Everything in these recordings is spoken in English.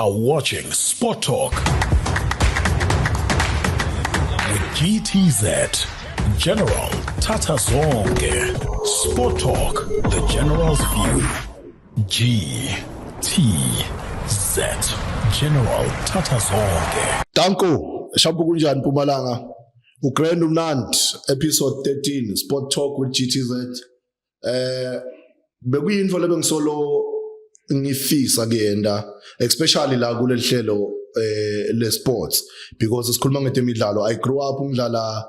are watching Sport Talk with GTZ, General Tata Zonke. Sport Talk, the General's view. GTZ, General Tata Zonke. Danko, shabu kunjani Mpumalanga? Ugrand umnandi, episode 13, Sport Talk with GTZ. Bekuyinto lebengisolo ngifisa kuyenda, especially la kuleli hlelo le sports, because sikhuluma ngetemidlalo. I grew up ngidlala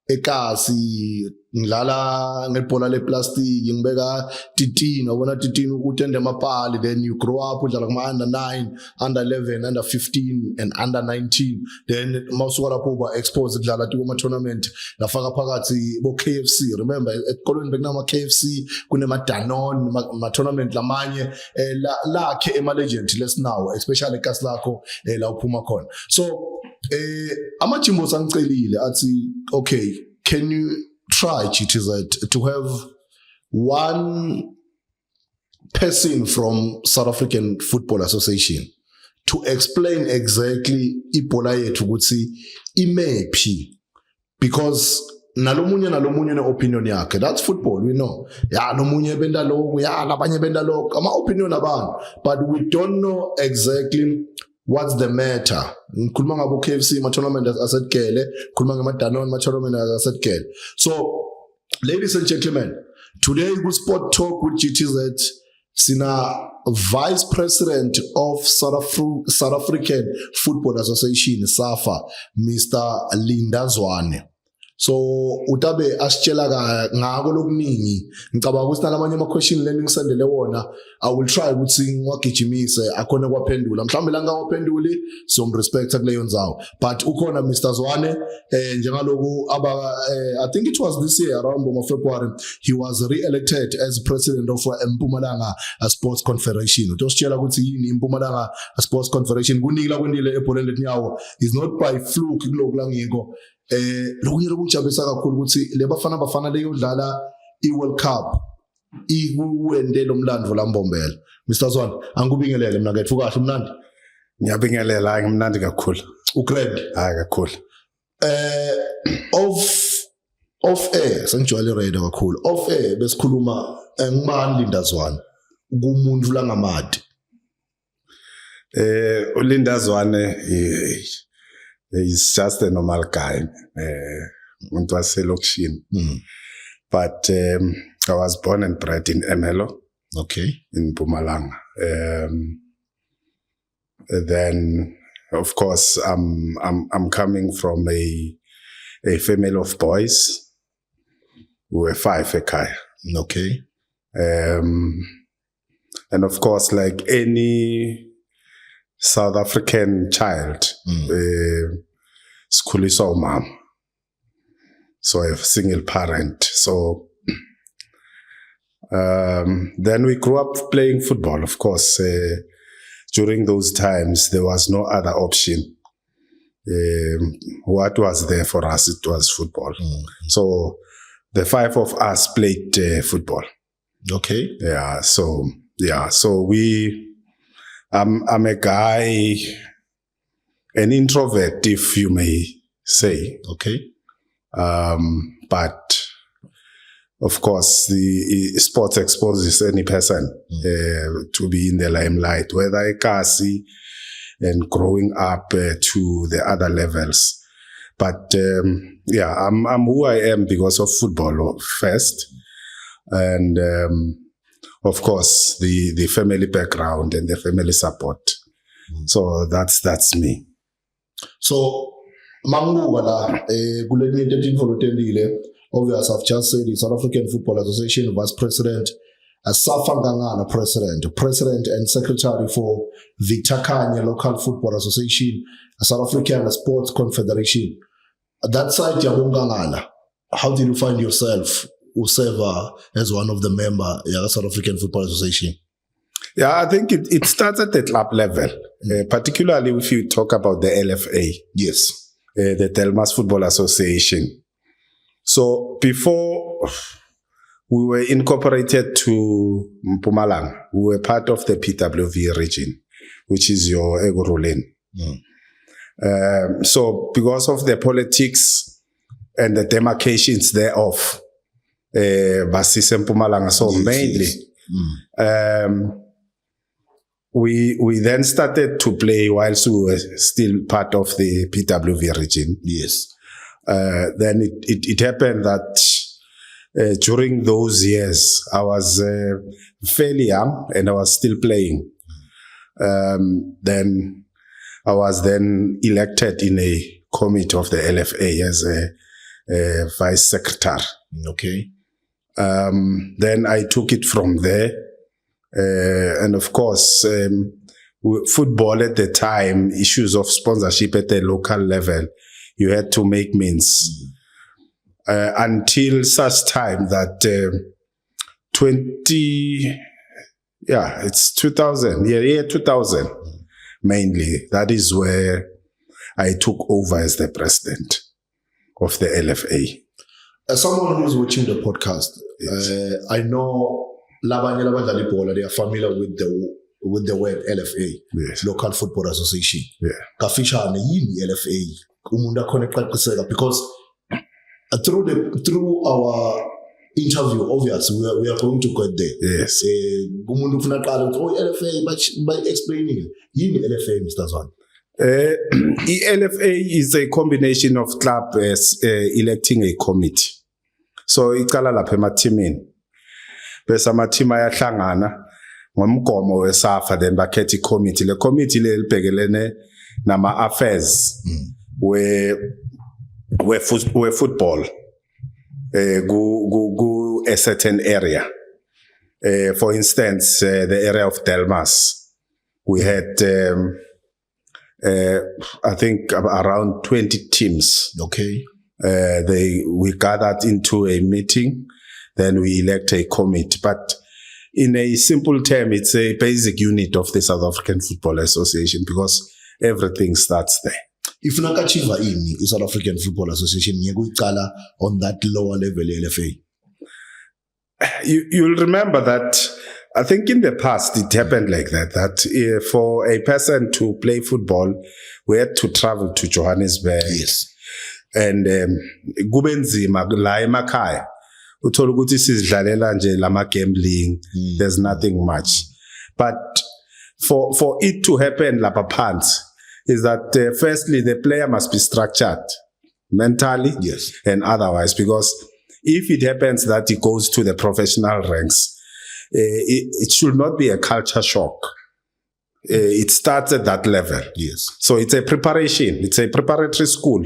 ekasi, ngidlala ngebhola leplastic, ngibeka titini, wabona titini utende amapali, then you grow up udlala kuma under 9, under 11, under 15 and under 19. Then mawusuka lapho uba exposed kudlala kuma tournament lafaka phakathi bo KFC. Remember ekolweni bekunama KFC, kunema Danone, ma tournament lamanye lakhe ema legend lesinawo, especially ekasi lakho la uphuma khona. So amajimbo sangicelile athi okay, can you try GTZ to have one person from South African Football Association to explain exactly ibhola yethu ukuthi imephi, because nalomunye ne opinion yakhe. That's football, we know. Ya nomunye benda lokho, ya labanye benda lokho, ama opinion abantu, but we don't know exactly what's the matter. Ngikhuluma ngabo KFC ma tournament asetkele, ngikhuluma ngama Danone ma tournament asetkele. So ladies and gentlemen, today we Sport Talk with GTZ sina Vice President of South African Football Association, SAFA, Mr. Zwane. So utabe asitshela ngako lokuningi, ngicabanga ukuthi nalamanye ama question learning sendele wona, I will try ukuthi ngiwagijimise akhona kwaphendula. Mhlawumbe la ngawaphenduli respect kuleyo ndzawo, but ukhona Mr. Zwane njengaloku I think it was this year around February, he was re-elected as president of Mpumalanga Sports Confederation. Utositshela ukuthi yini Mpumalanga Sports Confederation, kunikila kwendile ebholeni letnyawo is not by fluke kuloku la ngiko. Lokunye lokujabulisa kakhulu ukuthi le Bafana leyo dlala i-World Cup ikuwende lo mlandvo lambombela. Mr. Zwane, angikubingelele mina ngethu kahle mnandi. Ngiyabingelela, hayi ngimnandi kakhulu. Ugrand? Hayi kakhulu. Off air sengijwayele radio kakhulu. Off air besikhuluma ngimani Linda Zwane kumuntu langamadi. uLinda Zwane he's just a normal guy. Umuntu waselokishini. But I was born and bred in Emelo. Okay. In Mpumalanga. Then of course I'm coming from a family of boys. We were 5 ekhaya. Okay. And of course, like any South African child, sikhuliswa umama. So I have a single parent. So then we grew up playing football. Of course, during those times, there was no other option. What was there for us? It was football. So the 5 of us played football. Okay. Yeah. So I'm a guy, an introvert, if you may say. Okay. But of course, the sports exposes any person to be in the limelight, whether a kasi and growing up to the other levels. But yeah, I'm who I am because of football first, and of course the family background and the family support. So that's me. So manguba la kuleni 13 for utendile. Obviously, I've just said the South African Football Association Vice President, SAFA Ngangana President and Secretary for Victor Kanye Local Football Association, South African Sports Confederation. At that side, Ngangana, how did you find yourself, Useva, as one of the members of the South African Football Association? Yeah, I think it starts at the club level, particularly if you talk about the LFA. Yes. The Delmas Football Association. So before we were incorporated to Mpumalanga, we were part of the PWV region. which is your Egorolin. So because of the politics and the demarcations thereof, Basise Mpumalanga, so mainly, we then started to play whilst we were still part of the PWV region. Yes. Then it happened that during those years, I was fairly young and I was still playing. Then I was then elected in a committee of the LFA as a vice secretary. Okay. Then I took it from there. And of course, football at the time, issues of sponsorship at the local level, you had to make means. Until such time that 2000, mainly, that is where I took over as the president of the LFA. As someone who's watching the podcast, I know labanye labadlali ibhola, they are familiar with the word LFA, yes. Local Football Association. Yeah. Kafishane yini LFA? Umuntu akhona eqaqiseka, because through our interview, obviously we are going to get there. Yes. Umuntu ufuna qala ukuthi LFA by explaining yini LFA, Mr. Zwane. LFA is a combination of club electing a committee. So iqala lapha emathimini. Bese amathima ayahlangana ngomgomo we-SAFA, then bakhetha i-committee. Le committee le libhekelene nama affairs we football go a certain area. For instance, the area of Delmas, we had I think around 20 teams. Okay. We gathered into a meeting, then we elect a committee. But in a simple term, it's a basic unit of the South African Football Association, because everything starts there. If nakachiva ini is South African Football Association, ngekuyiqala on that lower level LFA. You'll remember that I think in the past it happened like that for a person to play football, we had to travel to Johannesburg. Yes. And kube nzima la emakhaya uthola ukuthi sizidlalela nje lama gambling, there's nothing much. But for it to happen lapha phansi is that firstly the player must be structured mentally, yes, and otherwise, because if it happens that it goes to the professional ranks, it should not be a culture shock. It starts at that level. Yes. So it's a preparation. It's a preparatory school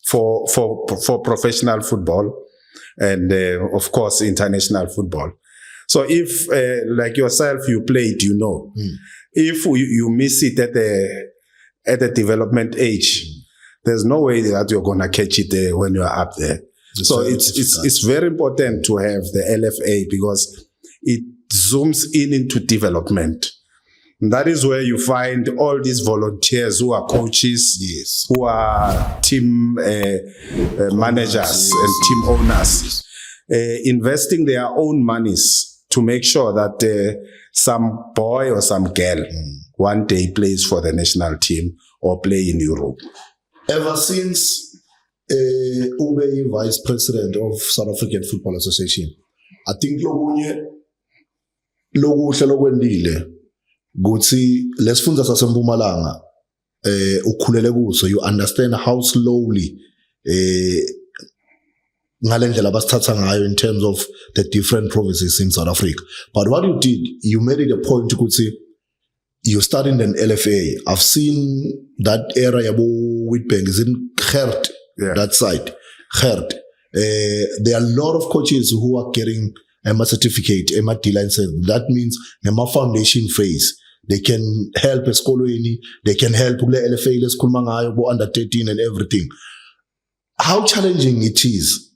for professional football and of course international football. So if like yourself you played, you know, if you miss it at the development age, there's no way that you're gonna catch it there when you're up there. So it's very important to have the LFA, because it zooms into development. And that is where you find all these volunteers who are coaches, yes, who are team managers, yes, and team owners, yes, investing their own monies to make sure that some boy or some girl one day plays for the national team or play in Europe. Ever since Ube vice president of South African Football Association, I think lokuhle lokwendile kuthi lesifundza saseMpumalanga ukhulele kuso, you understand how slowly ngalendlela basithatha ngayo in terms of the different provinces in South Africa. But what you did, you made it a point ukuthi you started an LFA. I've seen that area with Witbank is in Gert, yeah, that side. Gert. There are a lot of coaches who are getting a certificate, a D license. That means a foundation phase. They can help eskolweni, they can help LFA, under 13 and everything. How challenging it is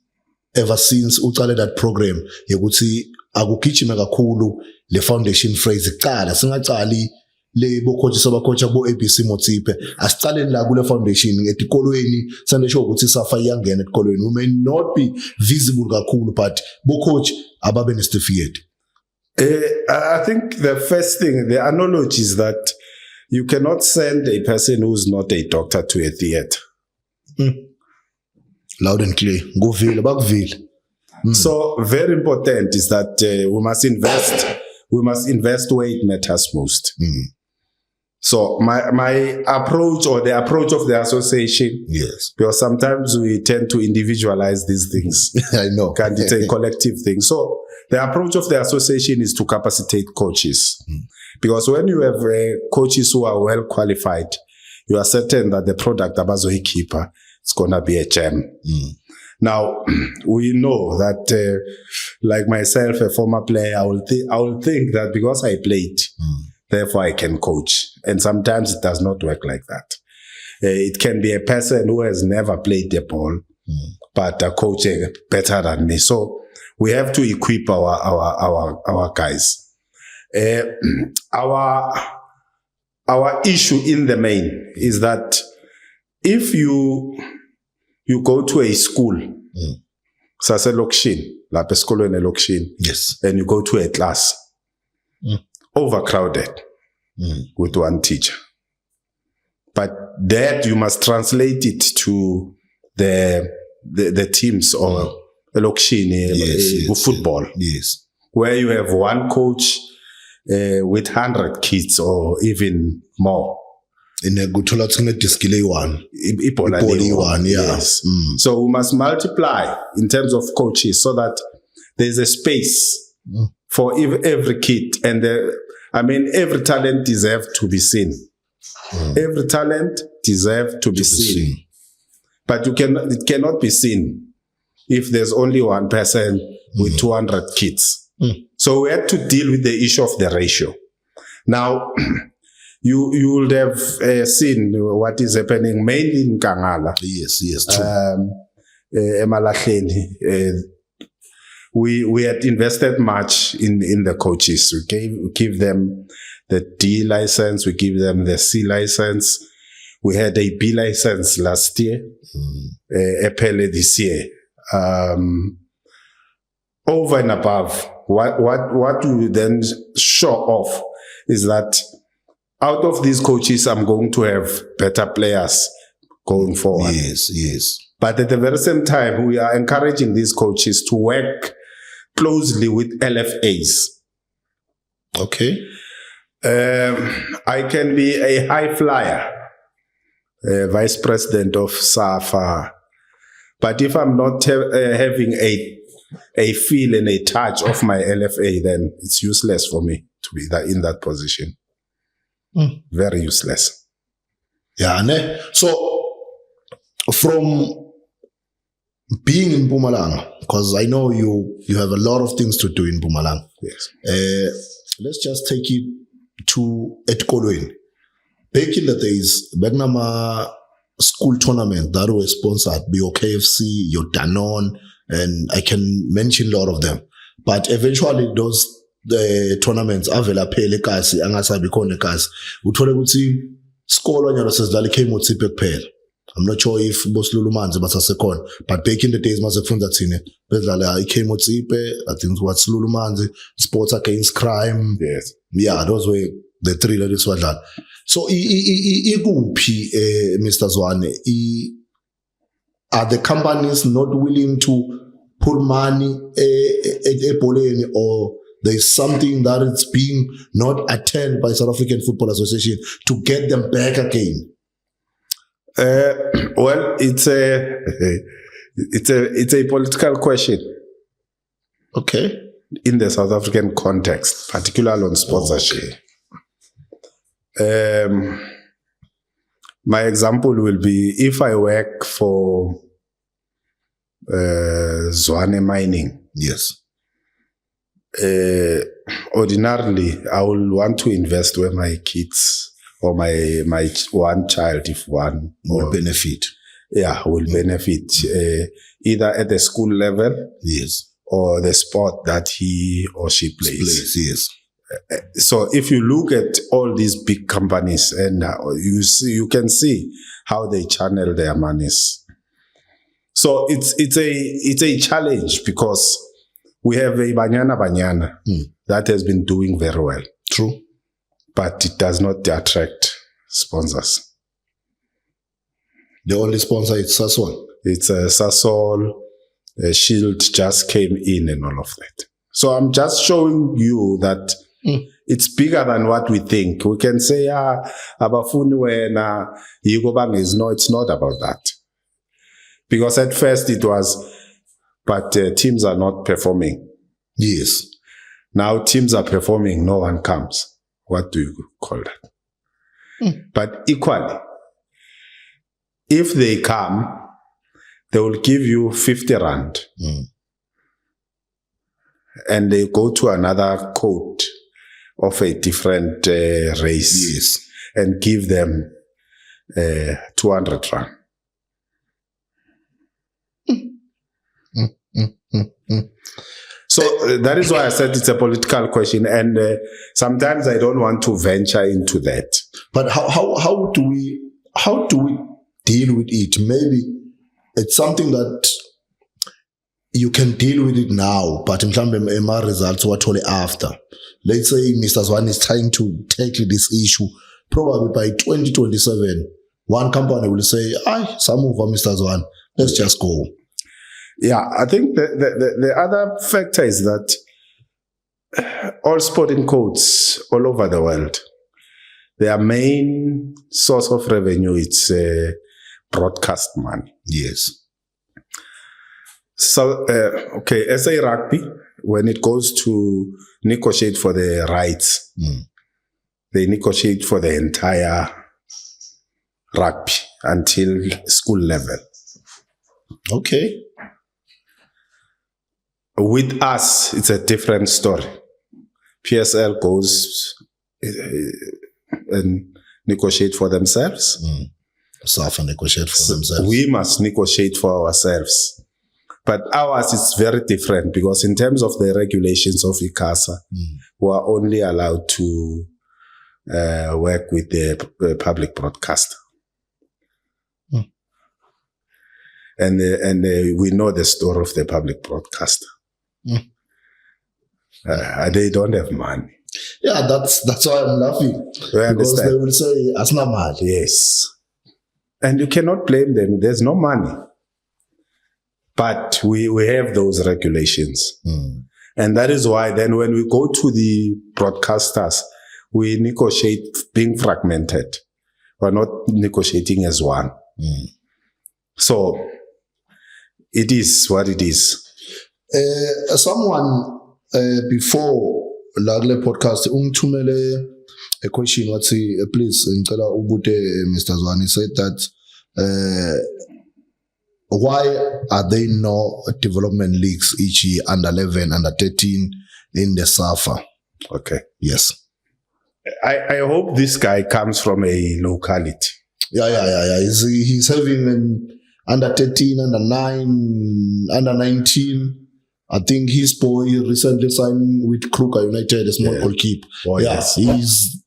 ever since uqale that program yokuthi akugijima kakhulu le foundation phase iqala singaqali le bo coaches abacoach abo ABC Motsipe asicaleni la kule foundation ngetikolweni sandesho ukuthi SAFA iyangena etikolweni. We may not be visible kakhulu, but bo coach ababe nesitifiketi. I think the first thing, the analogy is that You cannot send a person who's not a doctor to a theater. Loud and clear. Go feel, back feel. So very important is that we must invest where it matters most. So my approach, or the approach of the association, Yes. because sometimes we tend to individualize these things. I know. And it's a collective thing. So the approach of the association is to capacitate coaches. Because when you have coaches who are well qualified, you are certain that the product abazoyi keeper is going to be a gem. Now, we know that, like myself, a former player, I will think that because I played, therefore I can coach. And sometimes it does not work like that. It can be a person who has never played the ball, but a coach better than me. So we have to equip our guys. Our issue in the main is that if you go to a school, sase lokshin, lapha esikolweni elokshin, Yes. and you go to a class, overcrowded with one teacher. But that you must translate it to the teams or lokshin, football, Yes. where you have one coach with 100 kids or even more. In a good display one. One, yes. So we must multiply in terms of coaches so that there's a space for every kid. And every talent deserves to be seen. Every talent deserves to be seen. But it cannot be seen if there's only one person with 200 kids. So we had to deal with the issue of the ratio. Now, you would have seen what is happening mainly in Kangala. Yes, true. Emalahleni. We had invested much in the coaches. We give them the D license, we give them the C license. We had a B license last year, April this year. Over and above, what we then show off is that out of these coaches, I'm going to have better players going forward. Yes. But at the very same time, we are encouraging these coaches to work closely with LFAs. Okay. I can be a high flyer, vice president of SAFA, but if I'm not having a feel and a touch of my LFA, then it's useless for me to be in that position. Very useless. Yeah, ne? So from being in Mpumalanga, because I know you have a lot of things to do in Mpumalanga. Yes. Let's just take it to Etkolweni. Back in the days, Begnama school tournament that were sponsored by your KFC, your Danone, and I can mention a lot of them. But eventually the tournaments avela phele kasi angasabi khona kasi uthole ukuthi skolo nyalo sesidlala ikhame uTsiphe kuphela. I'm not sure if bosilulu manzi basasekhona, but back in the days mase kufunda thina bedlala ikhame uTsiphe, I think what silulu manzi, sports against crime. Yes. Yeah, those were the three that is what that. So ikuphi Mr. Zwane, are the companies not willing to put money ebholeni, or there's something that is being not attended by South African Football Association to get them back again? Well, it's a political question. Okay. In the South African context, particularly on sponsorship. My example will be if I work for Zwane mining. Yes. Ordinarily, I will want to invest where my kids or my one child, if one will benefit. Yeah, will benefit either at the school level, yes, or the sport that he or she plays. Yes. So if you look at all these big companies, and you can see how they channel their monies. So it's a challenge because we have a Banyana that has been doing very well. True. But it does not attract sponsors. The only sponsor is Sasol. It's Sasol, Shield just came in and all of that. So I'm just showing you that it's bigger than what we think. We can say, abafuni wena, yigobang is no, it's not about that. Because at first it was, but teams are not performing. Yes. Now teams are performing, no one comes. What do you call that? But equally, if they come, they will give you 50 rand. And they go to another code of a different race. Yes. And give them 200 rand. So that is why I said it's a political question, and sometimes I don't want to venture into that. But how do we deal with it? Maybe it's something that you can deal with it now, but in terms of results what only after. Let's say Mr. Zwane is trying to tackle this issue. Probably by 2027, one company will say, some over Mr. Zwane, let's just go. Yeah, I think the other factor is that all sporting codes all over the world, their main source of revenue is broadcast money. Yes. So, SA Rugby, when it goes to negotiate for the rights, they negotiate for the entire rugby until school level. Okay. With us, it's a different story. PSL goes and negotiate for themselves. SAFA negotiate for themselves. We must negotiate for ourselves. But ours is very different because in terms of the regulations of ICASA, we are only allowed to work with the public broadcaster. And we know the story of the public broadcaster. They don't have money. Yeah, that's why I'm laughing. Because they will say, "Asna money." Yes. And you cannot blame them. There's no money. But we have those regulations. And that is why then when we go to the broadcasters, we negotiate being fragmented. We're not negotiating as one. So it is what it is. Someone before Lagle podcast ungithumele a question wathi please ngicela ubute Mr. Zwane said that why are there no development leagues each year under 11 under 13 in the SAFA? Okay. Yes. I hope this guy comes from a locality. Yeah. He's having an under 13, under 9, under 19. I think his boy recently signed with Kruger United, a small goalkeeper. Yes. His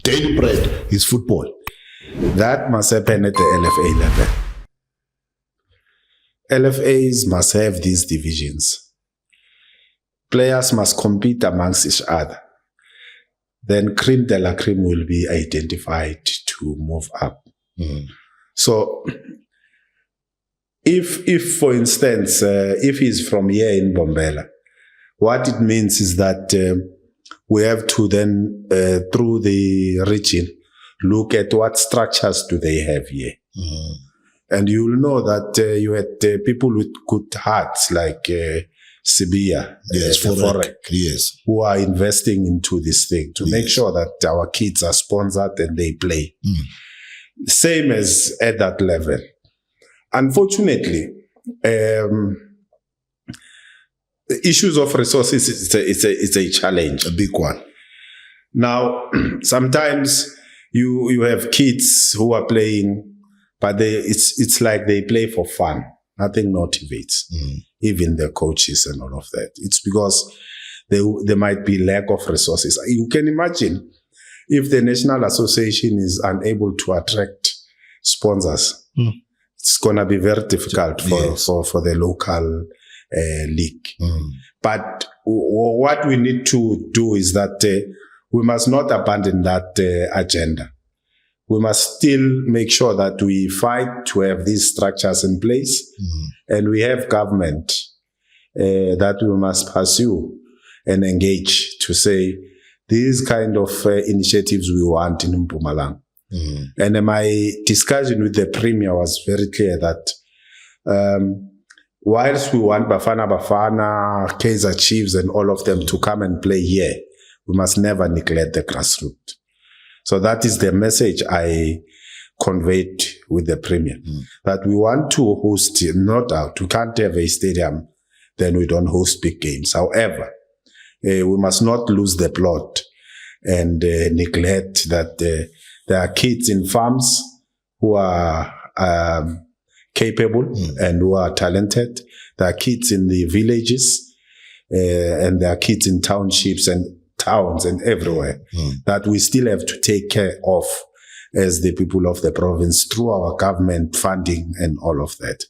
daily bread is football. That must happen at the LFA level. LFAs must have these divisions. Players must compete amongst each other. Then creme de la creme will be identified to move up. So if for instance, if he's from here in Bombela, what it means is that we have to then, through the region, look at what structures do they have here. And you'll know that you had people with good hearts like Sibia, yes, yes, who are investing into this thing to make sure that our kids are sponsored and they play. Same as at that level. Unfortunately, the issues of resources it's a challenge, a big one. Now, sometimes you have kids who are playing, but it's like they play for fun. Nothing motivates, even the coaches and all of that. It's because there might be lack of resources. You can imagine if the National Association is unable to attract sponsors, it's going to be very difficult for the local league. But what we need to do is that we must not abandon that agenda. we must still make sure that we fight to have these structures in place, and we have government that we must pursue and engage to say these kind of initiatives we want in Mpumalanga. And my discussion with the Premier was very clear that whilst we want Bafana, Kaizer Chiefs and all of them to come and play here, we must never neglect the grassroots. So that is the message I conveyed with the Premier, that we want to host, no doubt, we can't have a stadium, then we don't host big games. However, we must not lose the plot and neglect that there are kids in farms who are capable and who are talented. There are kids in the villages and there are kids in townships and towns and everywhere that we still have to take care of as the people of the province through our government funding and all of that.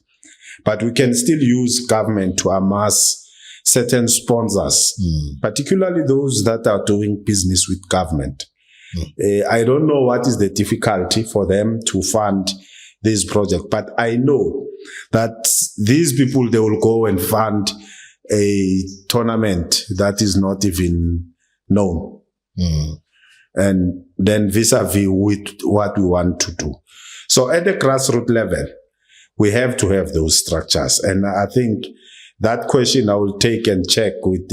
But we can still use government to amass certain sponsors, particularly those that are doing business with government. I don't know what is the difficulty for them to fund this project, but I know that these people, they will go and fund a tournament that is not even known. And then vis-a-vis with what we want to do. So at the grassroots level, we have to have those structures. And I think that question I will take and check with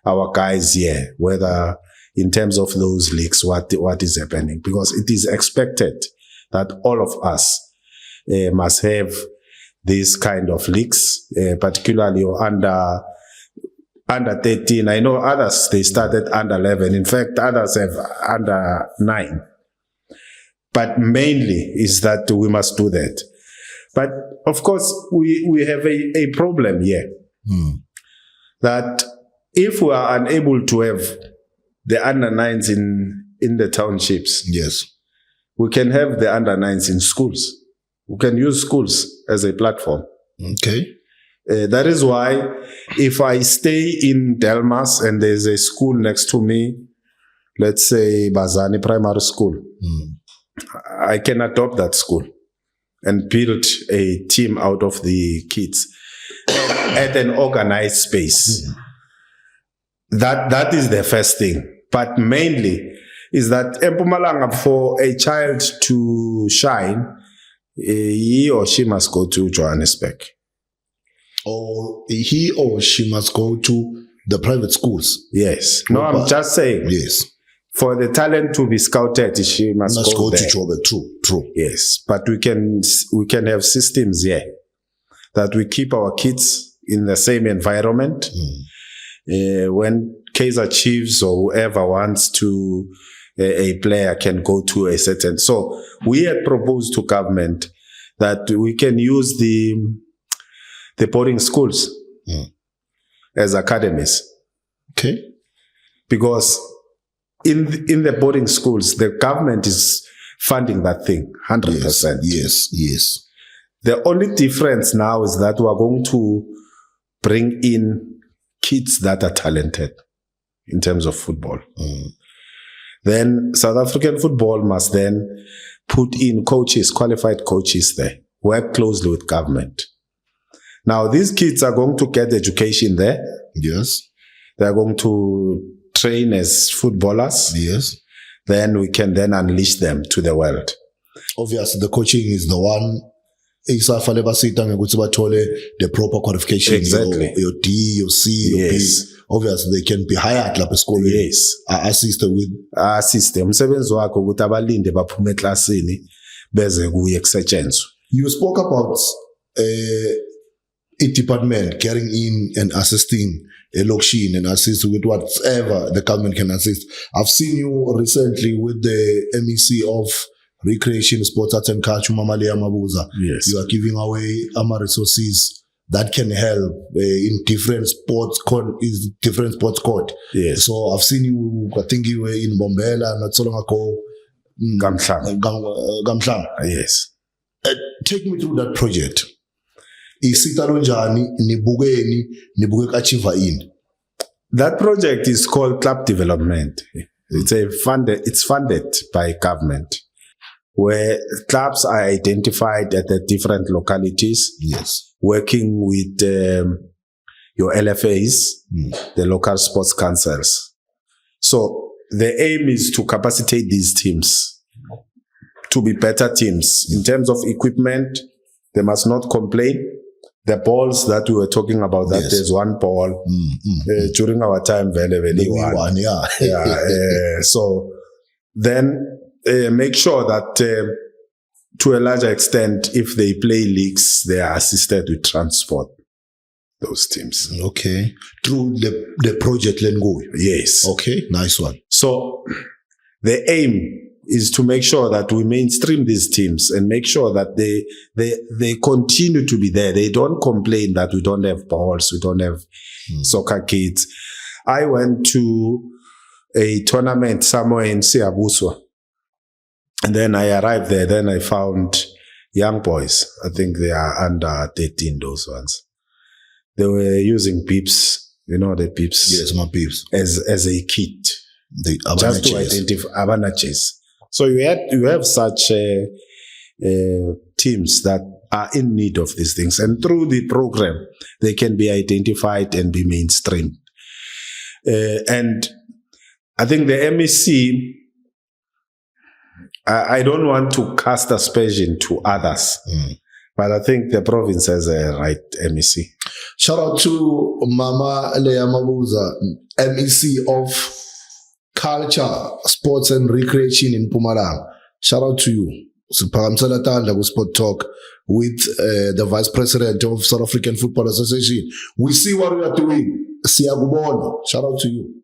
our guys here, whether in terms of those leagues, what is happening, because it is expected that all of us must have these kind of leagues, particularly under 13. I know others, they started under 11. In fact, others have under 9. But mainly is that we must do that. But of course, we have a problem here. That if we are unable to have the under 9s in the townships, yes, we can have the under 9s in schools. We can use schools as a platform. Okay. That is why if I stay in Delmas and there's a school next to me, let's say Bazani Primary School, I can adopt that school and build a team out of the kids at an organized space. That is the first thing. But mainly is that Mpumalanga, for a child to shine, he or she must go to Johannesburg. Or he or she must go to the private schools. Yes. No, I'm just saying. Yes. For the talent to be scouted, she must go there. To Joburg. True. Yes. But we can have systems here that we keep our kids in the same environment. When Kaizer Chiefs or whoever wants to, a player can go to a certain. So we had proposed to government that we can use the boarding schools as academies. Okay. Because in the boarding schools, the government is funding that thing 100%. Yes. The only difference now is that we are going to bring in kids that are talented in terms of football. Then South African football must then put in coaches, qualified coaches there, work closely with government. Now, these kids are going to get education there. Yes. They're going to train as footballers. Yes. Then we can then unleash them to the world. Obviously, the coaching is the one. SAFA the proper qualification. Exactly. Your D, your C, your B. Obviously, they can be hired like a school. Yes. Assisted with. System. You spoke about a department carrying in and assisting a location and assist with whatever the government can assist. I've seen you recently with the MEC of Recreation, Sports, Arts and Culture, Mamalia Mabuza. Yes. You are giving away resources that can help in different sports court. Yes. So I've seen you, I think you were in Bombela not so long ago. Gamslang. Yes. Take me through that project. That project is called Club Development. It's funded by government. where clubs are identified at the different localities. Yes. Working with your LFAs, the local sports councils. So the aim is to capacitate these teams to be better teams. In terms of equipment, they must not complain. The balls that we were talking about, that Yes. there's one ball during our time, very one. Yeah. So then make sure that to a larger extent, if they play leagues, they are assisted with transport, those teams. Okay. Through the project Lengo. Yes. Okay, nice one. So the aim is to make sure that we mainstream these teams and make sure that they continue to be there. They don't complain that we don't have balls, we don't have soccer kits. I went to a tournament somewhere in Siabuswa, and then I arrived there. Then I found young boys. I think they are under 13, those ones. They were using pips, the pips. Yes, my peeps. As a kit. Just to identify Abanaches. So you have such teams that are in need of these things, and through the program they can be identified and be mainstreamed. And I think the MEC, I don't want to cast aspersion to others, but I think the province has a right MEC. Shout out to Mama Leah Mabuza, MEC of Culture, Sports and Recreation in Mpumalanga. Shout out to you. Siphakamsela tandla ku Sport Talk with the Vice President of South African Football Association. We see what we are doing. Siyakubona. Shout out to you.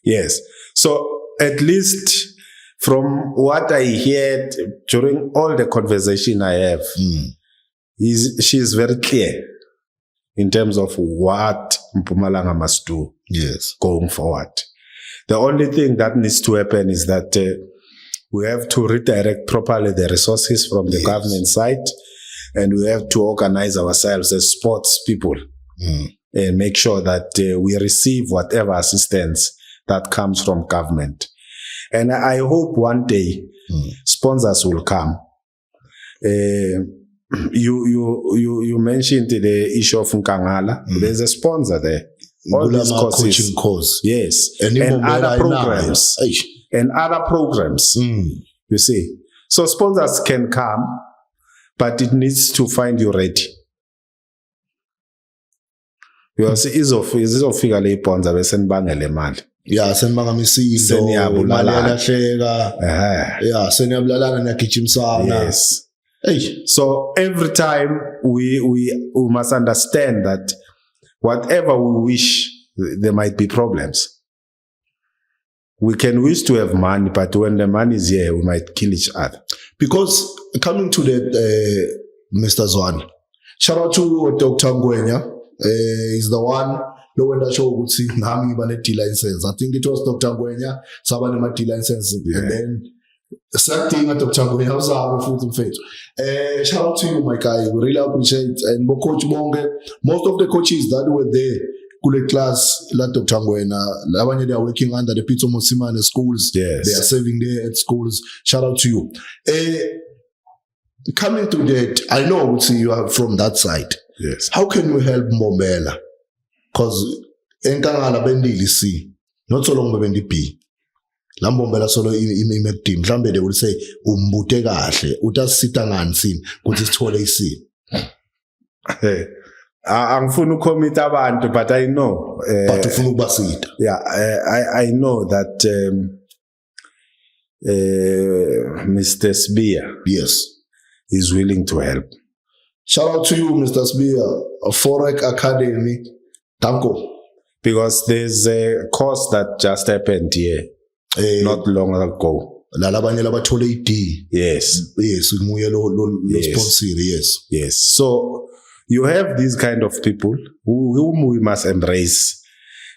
Yes. So at least from what I heard during all the conversation I have, she is very clear in terms of what Mpumalanga must do. Yes. Going forward. The only thing that needs to happen is that we have to redirect properly the resources from the government side, and we have to organize ourselves as sports people and make sure that we receive whatever assistance that comes from government. And I hope one day sponsors will come. You mentioned the issue of Nkangala. There's a sponsor there. All these courses, course. yes, and other programs, you see. So sponsors can come, but it needs to find you ready. Because izofika le iponza bese nibangele imali. Yeah, senibanga misindo, imali yalahleka. Yeah, seniyabulalana niyagijimisana. Yes. So every time we must understand that whatever we wish, there might be problems. We can wish to have money, but when the money is here, we might kill each other. Because coming to that, Mr. Zwane, shout out to Dr. Ngwenya. He's the one no wonder show would see Nami Banetti license. I think it was Dr. Ngwenya, Sabanamati license, and then same thing at Dr. Ngwenya was our food and faith. Shout out to you, my guy. We really appreciate it. And Coach Bonge, most of the coaches that were there, Kule class, like Dr. Ngwenya, they are working under the Pito Mosimane schools. Yes. They are serving there at schools. Shout out to you. Coming to that, I know obviously you are from that side. Yes. How can we help Mbombela? Because Nkangala bendili C, not so long bendi B. La Mbombela solo ime team. Mhlambe they will say umbute kahle, utasita ngansini kuthi sithole isini. Angifuna ucommit abantu, but I know. But ufuna ukubasita. Yeah, I know that Mr. Spear, yes, is willing to help. Shout out to you, Mr. Spear, a Forex Academy. Tanko. Because there's a course that just happened here not long ago. Yes. Yes. Yes. Yes. So you have these kind of people whom we must embrace,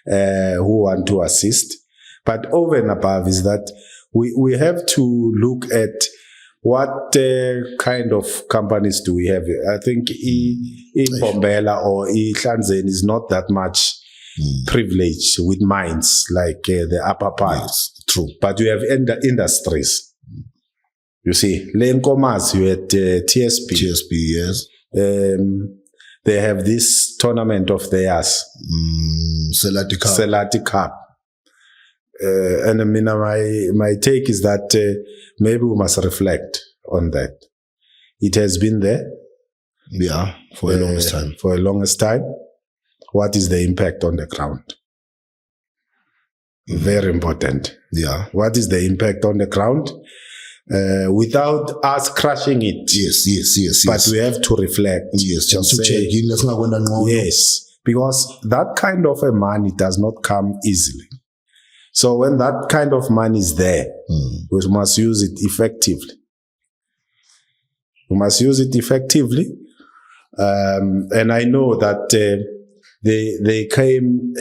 who want to assist. But over and above is that we have to look at what kind of companies do we have? I think Bombela or Hlanzeni is not that much privileged with mines like the upper part. Yes, true. But you have industries. You see, Lane Comas, you at TSP. TSP, yes. They have this tournament of theirs. Selati Cup. And I mean, my take is that maybe we must reflect on that. It has been there. Yeah, for a longest time. For a longest time. What is the impact on the ground? Very important. Yeah. What is the impact on the ground? Without us crushing it. Yes. But we have to reflect. Yes, just to check in. Let's not go down. Yes, because that kind of a money does not come easily. So when that kind of money is there, we must use it effectively. We must use it effectively. And I know that they came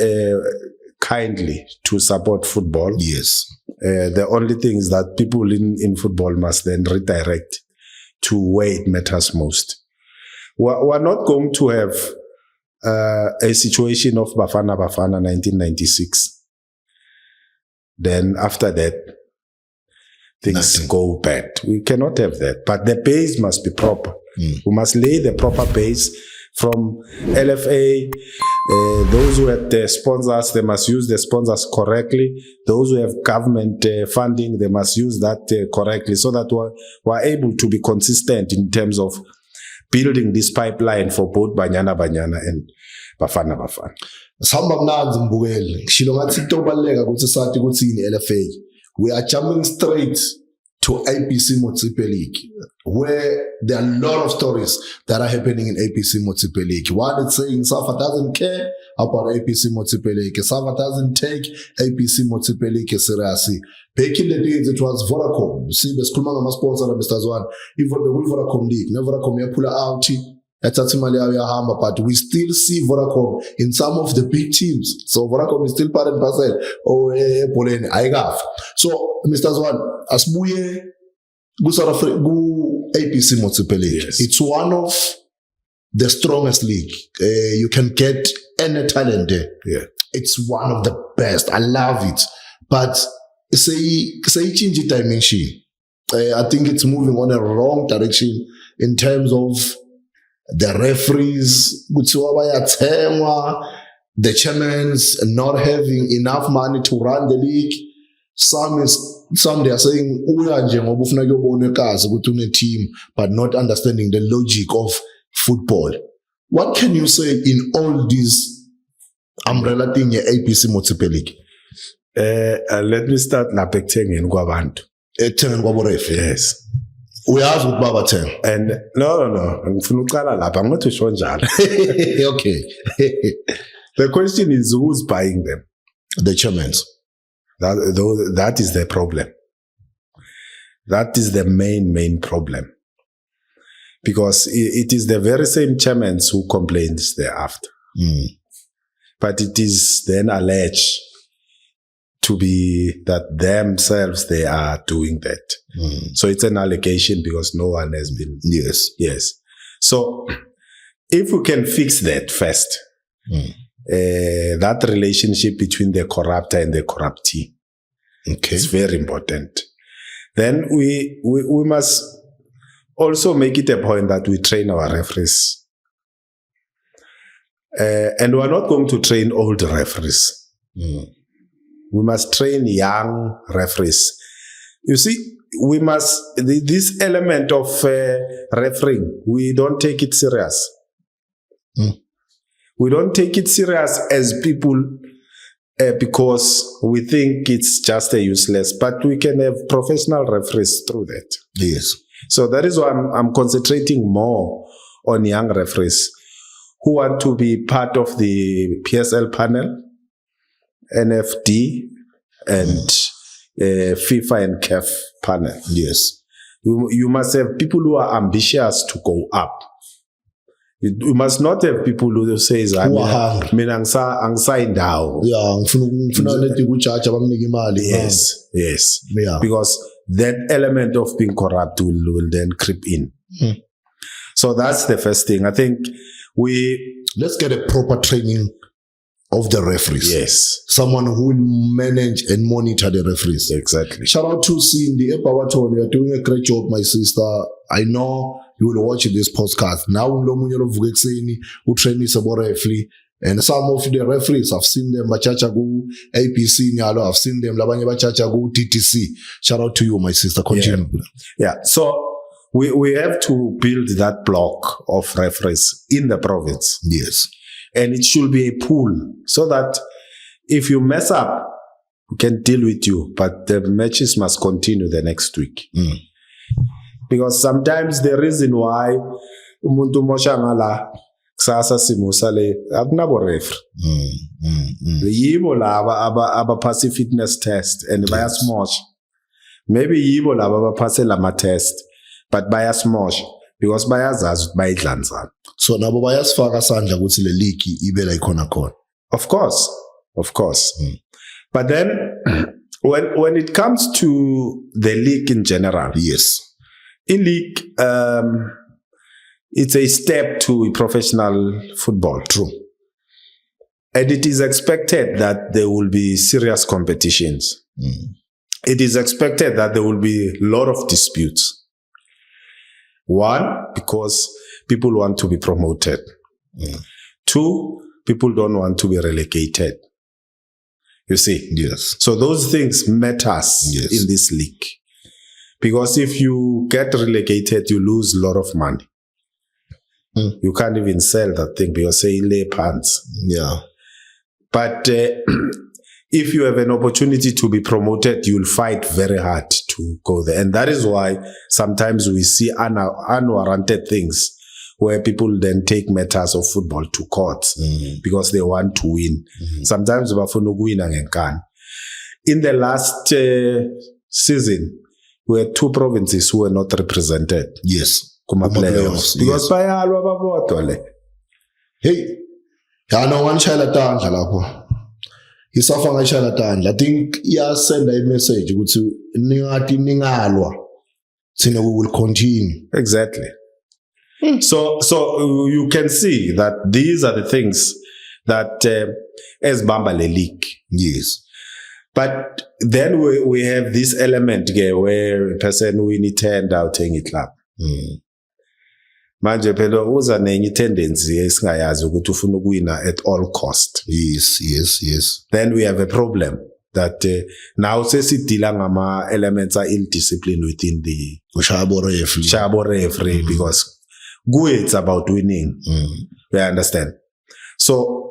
kindly to support football. Yes. The only thing is that people in football must then redirect to where it matters most. We're not going to have a situation of Bafana 1996. Then after that, things go bad. We cannot have that. But the base must be proper. We must lay the proper base from LFA. Those who have the sponsors, they must use the sponsors correctly. Those who have government funding, they must use that correctly so that we're able to be consistent in terms of building this pipeline for both Banyana and Bafana. Sihamba mnanzi mbukeli ngishilo ngathi into obaleka ukuthi sathi ukuthi yini LFA. We are jumping straight to APC Motsepe League, where there are a lot of stories that are happening in APC Motsepe League. One is saying SAFA doesn't care about APC Motsepe League. SAFA doesn't take APC Motsepe League seriously. Back in the days, it was Vodacom. You see, the school sponsor, Mr. Zwane, even the Vodacom League, never Vodacom, pull out. But we still see Vodacom in some of the big teams. So Vodacom is still part and parcel. So Mr. Zwane, asibuye ku APC Motsepe League. Yes. It's It's one of the strongest league. You can get any talent there. Yeah. It's one of the best. I love it. But say change the dimension. I think it's moving on a wrong direction in terms of the referees, the chairmans not having enough money to run the league. Some they are saying team, but not understanding the logic of football. What can you say in all these umbrella thing APC Motsepe League? Let me start napekuthengen kwabantu. Ekuthengeni kwaborefa. Yes. Uyazi ukuthi babathenga. And no. Ngifuna uqala lapha ngothi usho njalo. Okay. The question is who's buying them? The chairmen. That is the problem. That is the main problem. Because it is the very same chairmen who complains thereafter. But it is then alleged to be that themselves they are doing that. So it's an allegation because no one has been. Yes. So if we can fix that first, that relationship between the corrupter and the corruptee, it's very important. Then we must also make it a point that we train our referees. And we're not going to train old referees. We must train young referees. You see, we must, this element of refereeing, we don't take it serious. We don't take it serious as people because we think it's just a useless, but we can have professional referees through that. Yes. So that is why I'm concentrating more on young referees who want to be part of the PSL panel, NFD, and FIFA and CAF panel. Yes. You must have people who are ambitious to go up. You must not have people who says, mina angisayindawo down. Yes. Yeah. Because that element of being corrupt will then creep in. So that's the first thing. I think let's get a proper training of the referees. Yes. Someone who will manage and monitor the referees. Exactly. Shout out to Cindy Epawaton. You're doing a great job, my sister. I know you will watch this podcast. Now, who train is about referee. And some of the referees, I've seen them, Bachachagu, APC, Nyalo, I've seen them, Labanya Bachachagu, TTC. Shout out to you, my sister. Continue. Yeah. So we have to build that block of referees in the province. Yes. And it should be a pool so that if you mess up, we can deal with you, but the matches must continue the next week. Because sometimes the reason why umuntu moshangala kusasa simusale akunabo referee. Yibo laba abapasa fitness test and bayasmosh. Maybe yibo laba abapasa lama test but bayasmosh because bayazazi bayidlanza. So nabo bayasifaka sandla ukuthi le league ibe la ikhona khona. Of course. But then when it comes to the league in general, yes. In league, it's a step to professional football. True. And it is expected that there will be serious competitions. It is expected that there will be a lot of disputes. One, because people want to be promoted. Two, people don't want to be relegated. You see? Yes. So those things matters in this league. Because if you get relegated, you lose a lot of money. You can't even sell that thing because they lay pants. Yeah. But if you have an opportunity to be promoted, you'll fight very hard to go there. And that is why sometimes we see unwarranted things where people then take matters of football to court because they want to win. Sometimes bafuna ukuwina ngenkani. In the last season, we had 2 provinces who were not represented. Yes. Kuma playoffs. Because bayalwa babodwa le. Hey, yana wanchayela tandla lapho. SAFA ngayishayela tandla. I think send a message ukuthi ningathi ningalwa. Sine we will continue. Exactly. So you can see that these are the things that as Bamba le league. Yes. But then we have this element where a person win 10 out in club. Manje phela uza nenye tendency esingayazi ukuthi ufuna ukuwina at all cost. Yes. Then we have a problem that now sesidila ngama elements are ill discipline within the Shabo referee because it's about winning. We understand. So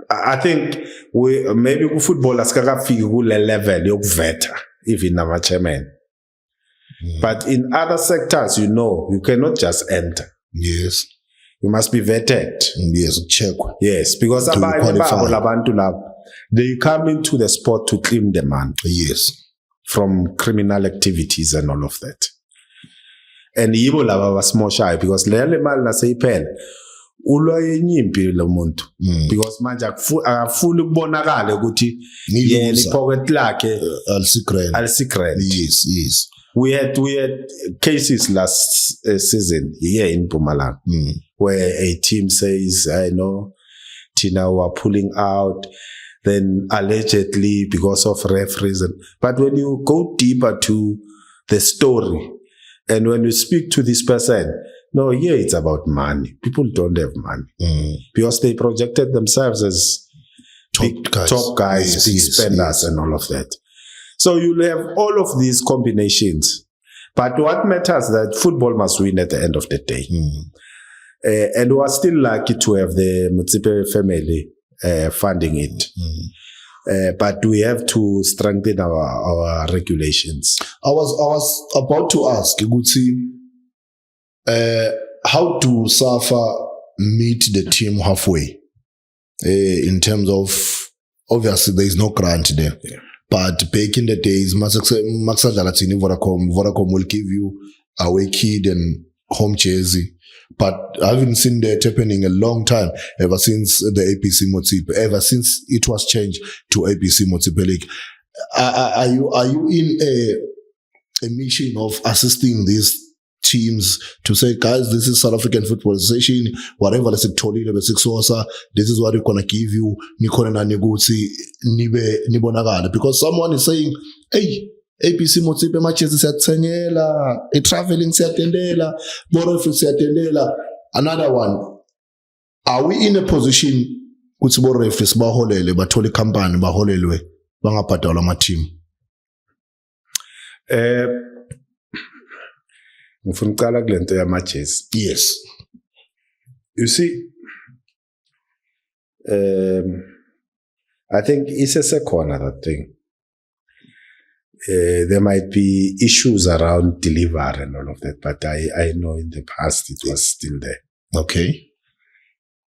I think we maybe football asikakafiki kule level yokuveta even nama chairman. But in other sectors, you cannot just enter. Yes. You must be vetted. Yes, check. Yes, because they come into the sport to claim the man. Yes. From criminal activities and all of that. And yibo laba small shy because lele mal na seyiphela ulwa yenyimpi lo muntu because manje akafuni ukubonakala ukuthi yena ipocket lakhe al-secret. Yes. We had cases last season here in Mpumalanga where a team says, I know, Tina were pulling out, then allegedly because of referees. But when you go deeper to the story, and when you speak to this person, no, here it's about money. People don't have money because they projected themselves as top guys, big spenders and all of that. So you'll have all of these combinations. But what matters is that football must win at the end of the day. And we are still lucky to have the Mutsipe family funding it. But we have to strengthen our regulations. I was about to ask, how do SAFA meet the team halfway? In terms of, obviously there is no grant there. Yeah. But back in the days, Vodacom will give you away kid and home jersey. But I haven't seen that happening a long time, ever since the APC Motsipe, ever since it was changed to APC Motsipe League. Are you in a mission of assisting these teams to say, guys, this is South African Football Association, whatever, let's say, this is what we're going to give you, because someone is saying, hey, ABC Motsipe matches siyathengela, traveling siyatendela, boref siyatendela. Another one, are we in a position ukuthi boref sibaholele bathole company baholelwe bangabhadalwa ama team? Ngifuna uqala kulento yamajezi. Yes. You see, I think it's a corner, that thing. There might be issues around delivery and all of that, but I know in the past it was still there. Okay.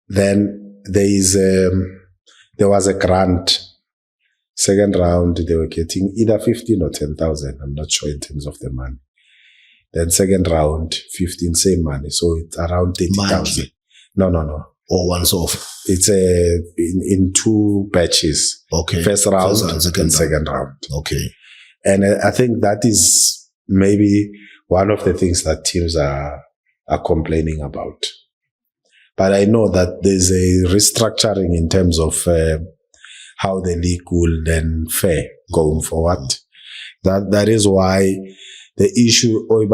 Then there was a grant. Second round, they were getting either 15 or 10,000. I'm not sure in terms of the money. Then second round, 15, same money. So it's around 30,000. No. Or once off. It's in two batches. Okay. First round and second round. Okay. And I think that is maybe one of the things that teams are complaining about. But I know that there's a restructuring in terms of how the league will then fare going forward. That is why the issue of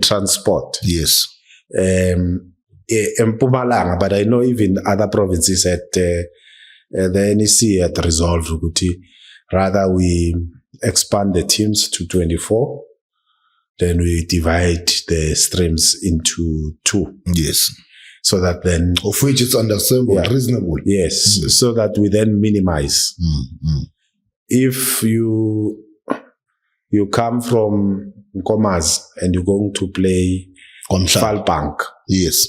transport. Yes. Mpumalanga, but I know even other provinces at the NEC had resolved rather we expand the teams to 24, then we divide the streams into 2. Yes. So that then, of which is understandable, reasonable. Yes. So that we then minimize. If you come from Nkomazi and you're going to play on Falbank. Yes.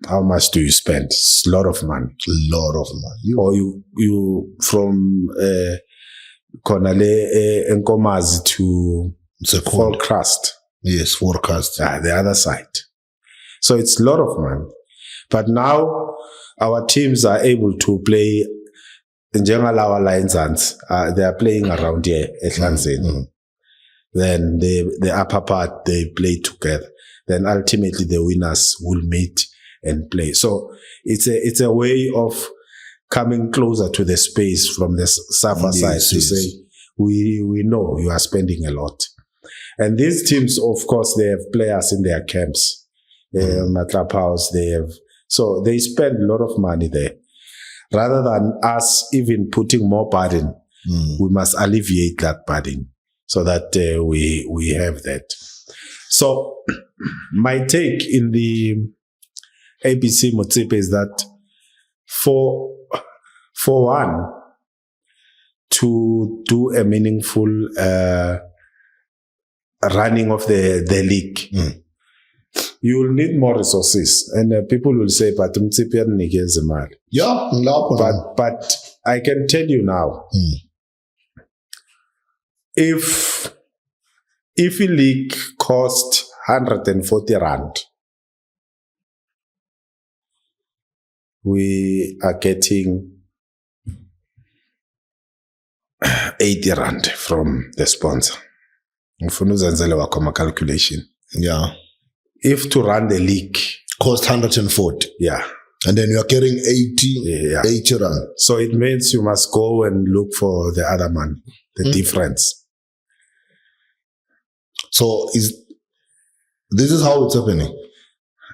How much do you spend? It's a lot of money. Or you from Konale Nkomazi to Forecast. Yes, Forecast. The other side. So it's a lot of money. But now our teams are able to play in general, our Lions, they are playing around here at Lanzeni. Then the upper part, they play together. Then ultimately the winners will meet and play. So it's a way of coming closer to the space from the SAFA side to say, we know you are spending a lot. And these teams, of course, they have players in their camps. Matlap House, so they spend a lot of money there. Rather than us even putting more burden, we must alleviate that burden so that we have that. So my take in the ABC Motsipe is that for one, to do a meaningful running of the league, you will need more resources. And people will say, but yeah, but I can tell you now, if a league cost 140 rand, we are getting 80 rand from the sponsor. Calculation. Yeah. If to run the league cost 140. Yeah. And then you are carrying 80 rand. So it means you must go and look for the other man, the difference. So this is how it's happening?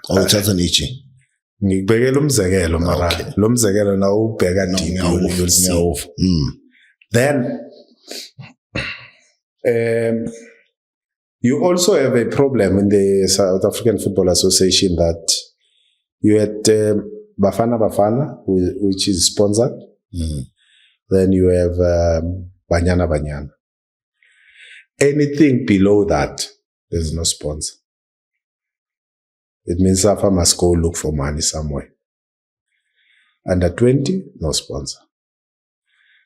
Or it's just an itchy? Then you also have a problem in the South African Football Association that you had Bafana, which is sponsored. Then you have Banyana. Anything below that, there's no sponsor. It means SAFA must go look for money somewhere. Under 20, no sponsor.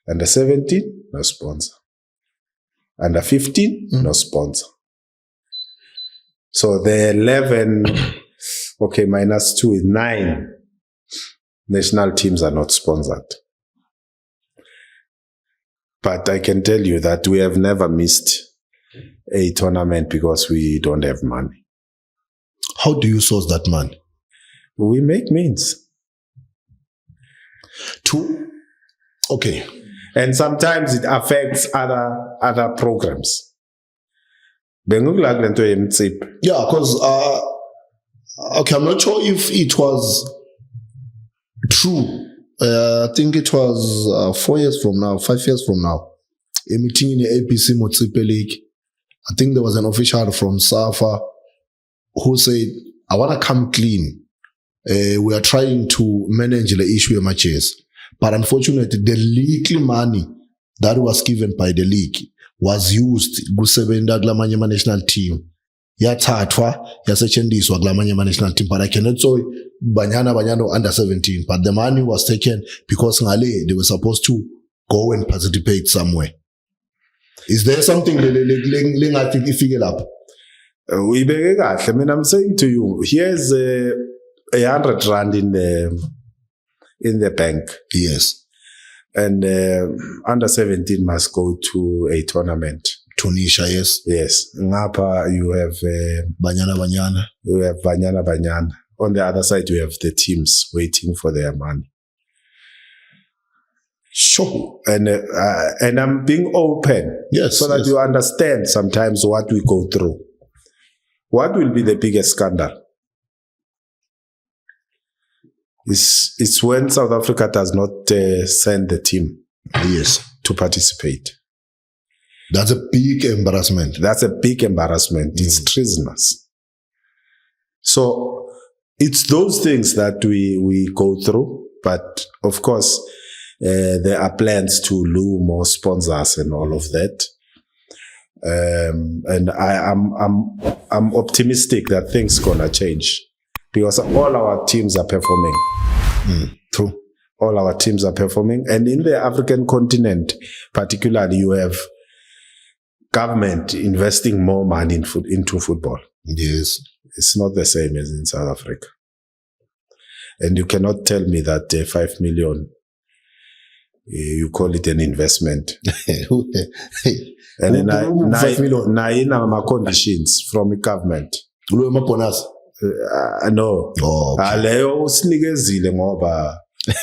Under 17, no sponsor. Under 15, no sponsor. So the 11, minus 2 is 9 national teams are not sponsored. But I can tell you that we have never missed a tournament because we don't have money. How do you source that money? We make means. Okay. And sometimes it affects other programs. Yeah, because okay, I'm not sure if it was true. I think it was 4 years from now, 5 years from now. A meeting in the APC Motsipe League. I think there was an official from SAFA who said, I want to come clean. We are trying to manage the issue of matches. But unfortunately, the league money that was given by the league was used kusebenza kulamanye national team. Yathathwa yasetshenziswa kulamanye national team. But I cannot say banyana under 17. But the money was taken because ngale they were supposed to go and participate somewhere. Is there something lingathi ifike lapho? I mean, I'm saying to you, here's 100 rand in the bank. Yes. And under 17 must go to a tournament. Tunisia, yes. Yes. Ngapa, you have Banyana. You have Banyana. On the other side, you have the teams waiting for their money. Sure. And I'm being open. Yes. So that you understand sometimes what we go through. What will be the biggest scandal? It's when South Africa does not send the team, to participate. That's a big embarrassment. It's treasonous. So it's those things that we go through. But of course, there are plans to lure more sponsors and all of that. And I'm optimistic that things gonna change. Because all our teams are performing. True. All our teams are performing. And in the African continent, particularly, you have government investing more money into football. Yes. It's not the same as in South Africa. And you cannot tell me that 5 million, you call it an investment. And then my conditions from the government. No. Oh, okay.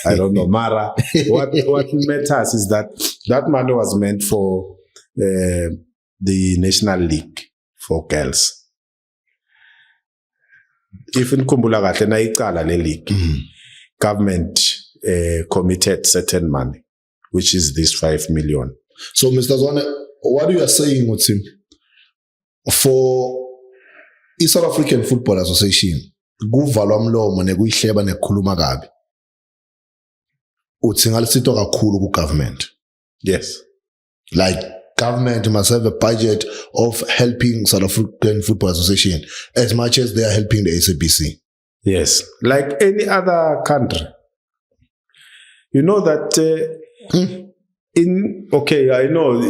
I don't know. Mara, what matters is that money was meant for the National League for girls. If in Kumbulagate na ikala le league, government committed certain money, which is this 5 million. So, Mr. Zwane, what you are saying, Mutsim, for the South African Football Association, kuvalwa mlomo nekuyihleba nekhuluma kabi. Utsingalisito kakhulu ku government. Yes. Like government must have a budget of helping South African Football Association as much as they are helping the SABC. Yes. Like any other country. You know that I know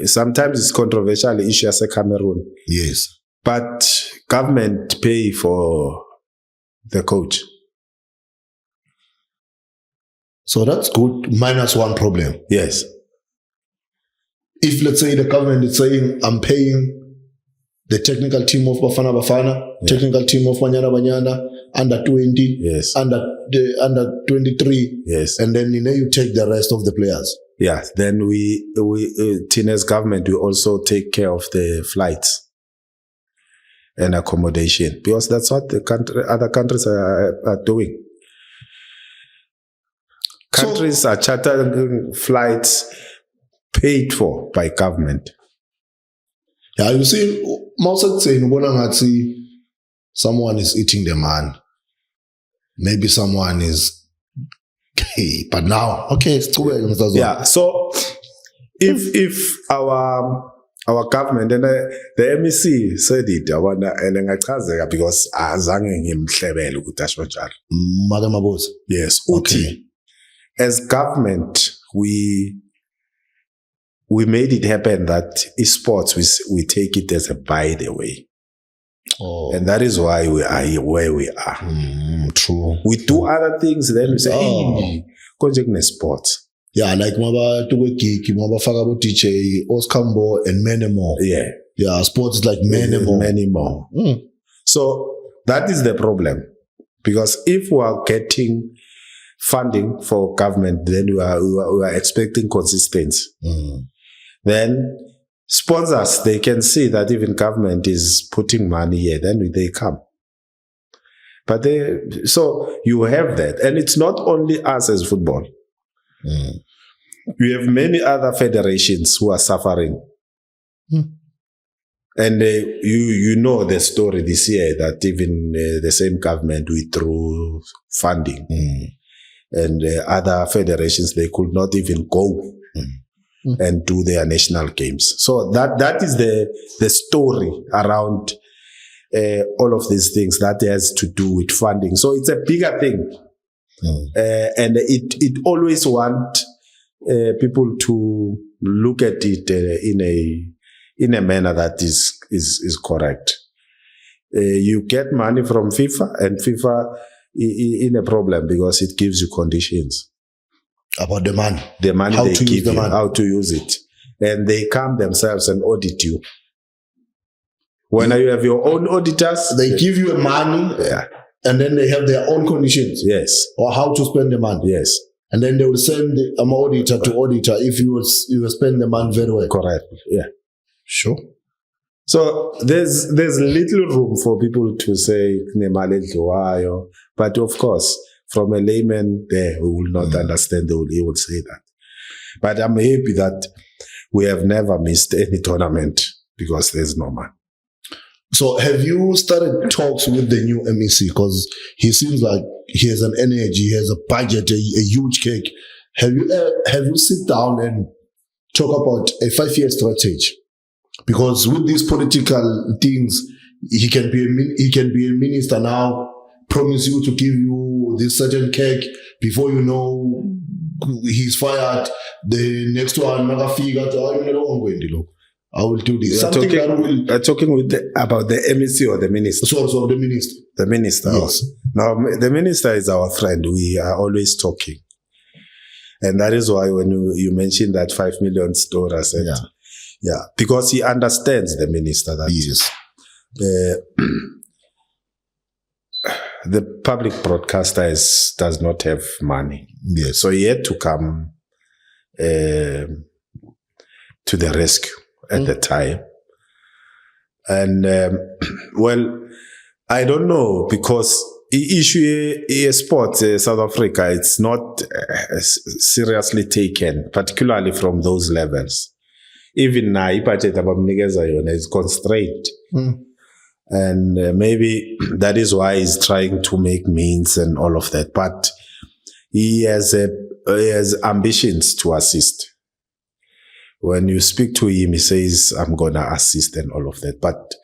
sometimes it's controversial issue as a Cameroon. Yes. But government pay for the coach. So that's good. Minus one problem. Yes. If, let's say, the government is saying, I'm paying the technical team of Bafana, technical team of Banyana, under 20, yes, under 23, yes, and then you take the rest of the players. Yeah, then we Tine's government will also take care of the flights and accommodation, because that's what the other countries are doing. Countries are chartering flights paid for by government. Yeah, you see, most saying someone is eating the man. Maybe someone is gay, but now, okay, it's too bad. Yeah, so if our government and the MEC said it, I want to because yes, okay. As government, we made it happen that sports we take it as a by the way. Oh. And that is why we are where we are. True. We do other things, then we say, hey, go check sports. Yeah, like Maba Tuwe Kiki, Maba Fagabo DJ, Oskambo, and many more. Yeah, sports is like many more. So that is the problem. Because if we are getting funding for government, then we are expecting consistency. Then sponsors, they can see that even government is putting money here, then they come. But so you have that. And it's not only us as football. We have many other federations who are suffering. And you know the story this year that even the same government withdrew funding. And other federations, they could not even go and do their national games. So that is the story around all of these things that has to do with funding. So it's a bigger thing. And it always want people to look at it in a manner that is correct. You get money from FIFA, and FIFA in a problem because it gives you conditions about the money. The money how they to give use the you, money. how to use it, and they come themselves and audit you. When you have your own auditors, they give you money, and then they have their own conditions. Yes, or how to spend the money. Yes, and then they will send an auditor to auditor if you will spend the money very well. Correct. Yeah. Sure. So there's little room for people to say but of course, from a layman there who will not understand, he would say that. But I'm happy that we have never missed any tournament because there's no money. So have you started talks with the new MEC? Because he seems like he has an energy, he has a budget, a huge cake. Have you sit down and talk about a 5-year strategy? Because with these political things, he can be a minister now, promise you to give you this certain cake before you know he's fired. The next one, I will do this. Talking about the MEC or the minister? Source of the minister. The minister. Yes. Now, the minister is our friend. We are always talking. And that is why when you mentioned that $5 million, because he understands, the minister, that yes. The public broadcaster does not have money. Yes. So he had to come to the rescue at the time. And, I don't know, because issue sports South Africa, it's not seriously taken, particularly from those levels. Even now, budget is constrained. And maybe that is why he's trying to make means and all of that. But he has ambitions to assist. When you speak to him, he says, I'm going to assist and all of that. But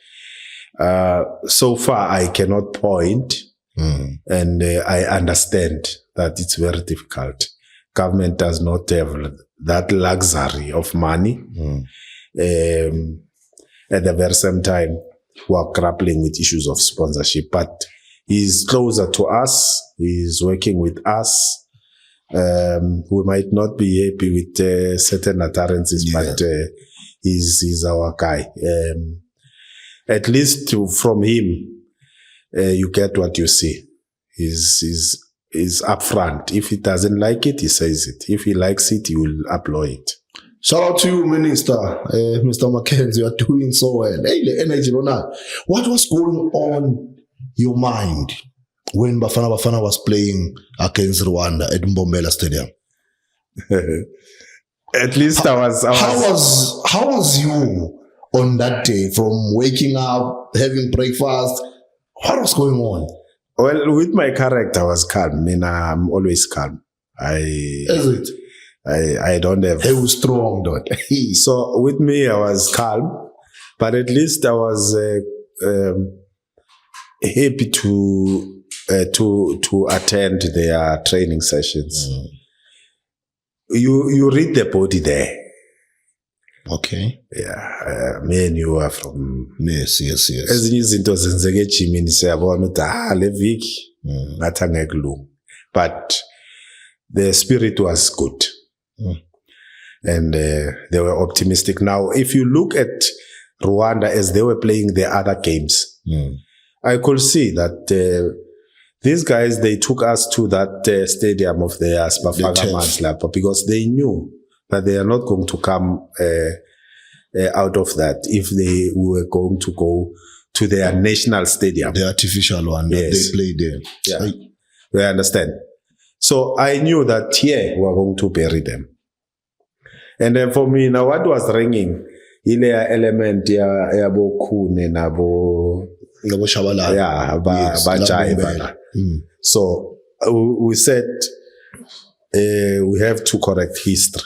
so far, I cannot point. And I understand that it's very difficult. Government does not have that luxury of money. At the very same time, we are grappling with issues of sponsorship. But he's closer to us. He's working with us. We might not be happy with certain utterances, but he's our guy. At least from him, you get what you see. He's upfront. If he doesn't like it, he says it. If he likes it, he will applaud it. Shout out to you, Minister, Mr. Mackenzie. You are doing so well. Hey, the energy, what was going on your mind when Bafana was playing against Rwanda at Mbombela Stadium? At least I was. How was you on that day, from waking up, having breakfast? What was going on? Well, with my character, I was calm. I mean, I'm always calm. Is it? I don't have... He was strong, though. So with me, I was calm. But at least I was happy to attend their training sessions. You read the body there. Okay. Yeah. Me and you are from... Yes. Ezinye izinto zenzeke ejimini siyabona ukuthi le viki ngathi angeke kulunge. But the spirit was good. And they were optimistic. Now, if you look at Rwanda as they were playing their other games, I could see that these guys, they took us to that stadium of theirs, Bafana Manslapa, because they knew that they are not going to come out of that if they were going to go to their national stadium. The artificial one that they played there. Yeah. We understand. So I knew that here we were going to bury them. And then for me, now what was ringing, ile element ya bokhune nabo Shabalala. Yeah, bajaiba. So we said we have to correct history.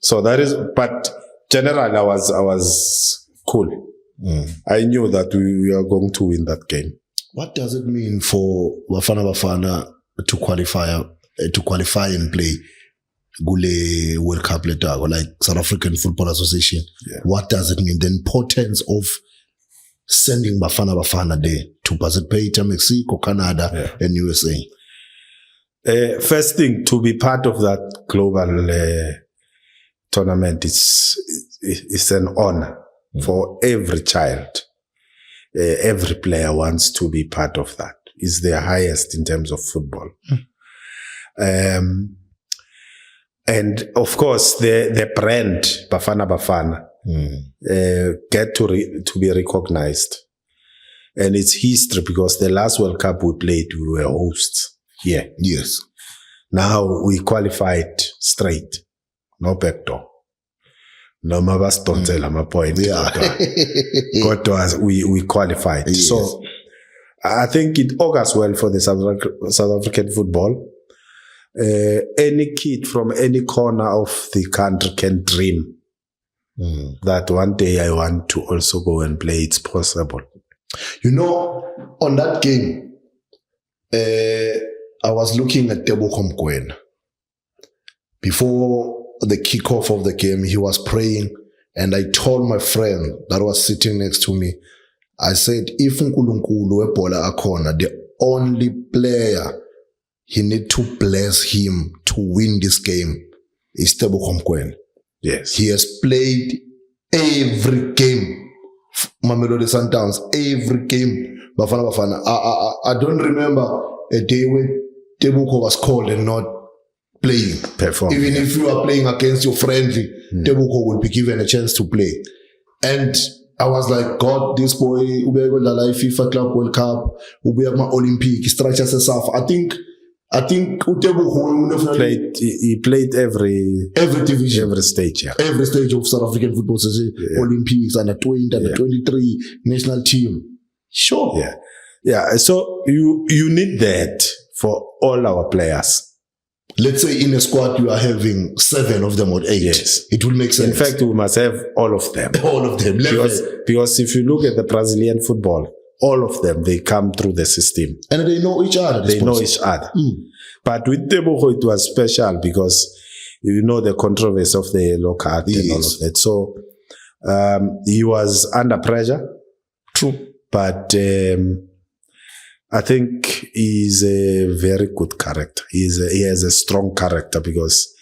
So that is, but generally I was cool. I knew that we are going to win that game. What does it mean for Bafana to qualify and play Gule World Cup later, or like South African Football Association? Yeah. What does it mean? The importance of sending Bafana there to participate in Mexico, Canada, and USA. First thing, to be part of that global tournament, it's an honor for every child. Every player wants to be part of that. It's the highest in terms of football. And of course, the brand Bafana get to be recognized. And it's history because the last World Cup we played, we were hosts here. Yes. Now we qualified straight. No backdoor. No mabastonzela my point. We qualified. Yes. So I think it augurs well for the South African football. Any kid from any corner of the country can dream that one day I want to also go and play. It's possible. You know, on that game, I was looking at Tebogo Mokoena. Before the kickoff of the game, he was praying, and I told my friend that was sitting next to me, I said, if uNkulunkulu eBhola akhona, the only player he need to bless him to win this game is Tebogo Mokoena. Yes. He has played every game. Mamelodi Sundowns, every game. Bafana. I don't remember a day when Tebogo was called and not playing. Perform. Even if you are playing against your friendly, Tebogo will be given a chance to play. And I was like, God, this boy, FIFA Club World Cup, Olympic, structures SAFA. I think Tebogo he played every division, every stage, every stage of South African football, Olympics, under 20, under 23, national team. Sure. Yeah. So you need that for all our players. Let's say in a squad you are having 7 of them or 8. Yes. It will make sense. In fact, we must have all of them. All of them. Because if you look at the Brazilian football, all of them, they come through the system. And they know each other. They know each other. But with Tebogo, it was special because you know the controversy of the yellow card and all of that. So he was under pressure. True. But I think he's a very good character. He has a strong character because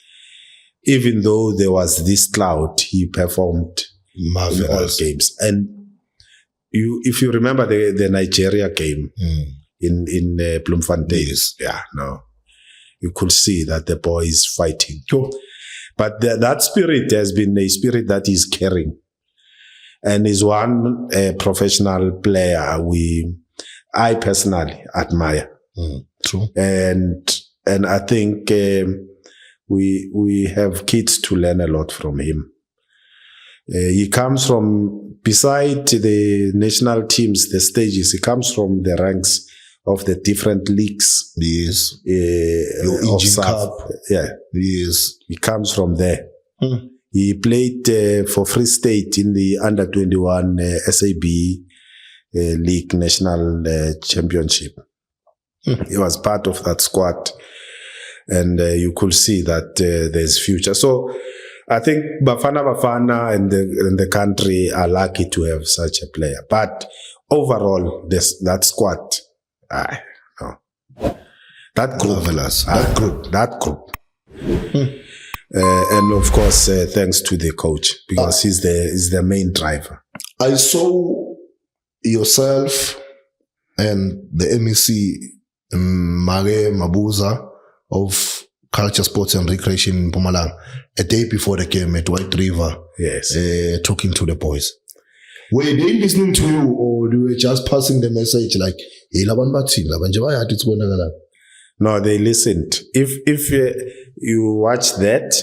even though there was this cloud, he performed marvelous in all games. And if you remember the Nigeria game in Bloemfontein, you could see that the boy is fighting. Sure. But that spirit has been a spirit that he's carrying. And is one professional player I personally admire. True. And I think we have kids to learn a lot from him. He comes from, beside the national teams, the stages, he comes from the ranks of the different leagues. Yes. Your Asian Cup. Yeah. Yes. He comes from there. He played for Free State in the under-21 SAB League National Championship. He was part of that squad. And you could see that there's future. So I think Bafana and the country are lucky to have such a player. But overall, that squad, no. That group. Marvelous. That group. And of course, thanks to the coach, because he's the main driver. I saw yourself and the MEC Mare Mabuza of Culture, Sports and Recreation in Mpumalanga a day before the game at White River. Yes. Talking to the boys. Were they listening to you, or they were just passing the message like, no, they listened. If you watch that,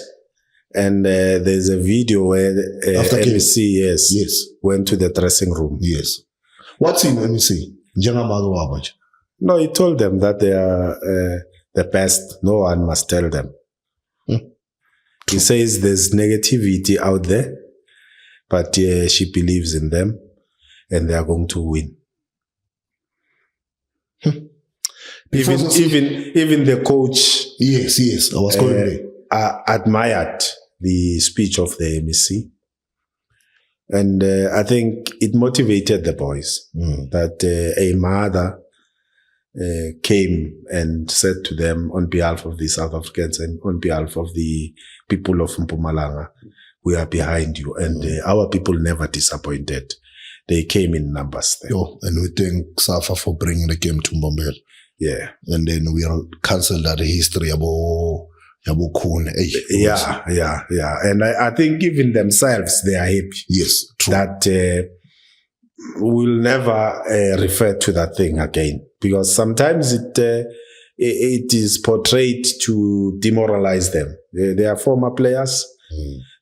and there's a video where MEC went to the dressing room. Yes. What's in MEC? No, he told them that they are the best. No one must tell them. He says there's negativity out there, but she believes in them, and they are going to win. Even the coach, yes, I was calling it. Admired the speech of the MEC, and I think it motivated the boys that a mother came and said to them on behalf of the South Africans and on behalf of the people of Mpumalanga, we are behind you, and our people never disappointed. They came in numbers there. And we thank SAFA for bringing the game to Mbombela. Yeah. And then we'll cancel that history about Yabukun. Yeah. And I think even themselves, they are happy. Yes, true. That we'll never refer to that thing again. Because sometimes it is portrayed to demoralize them. They are former players.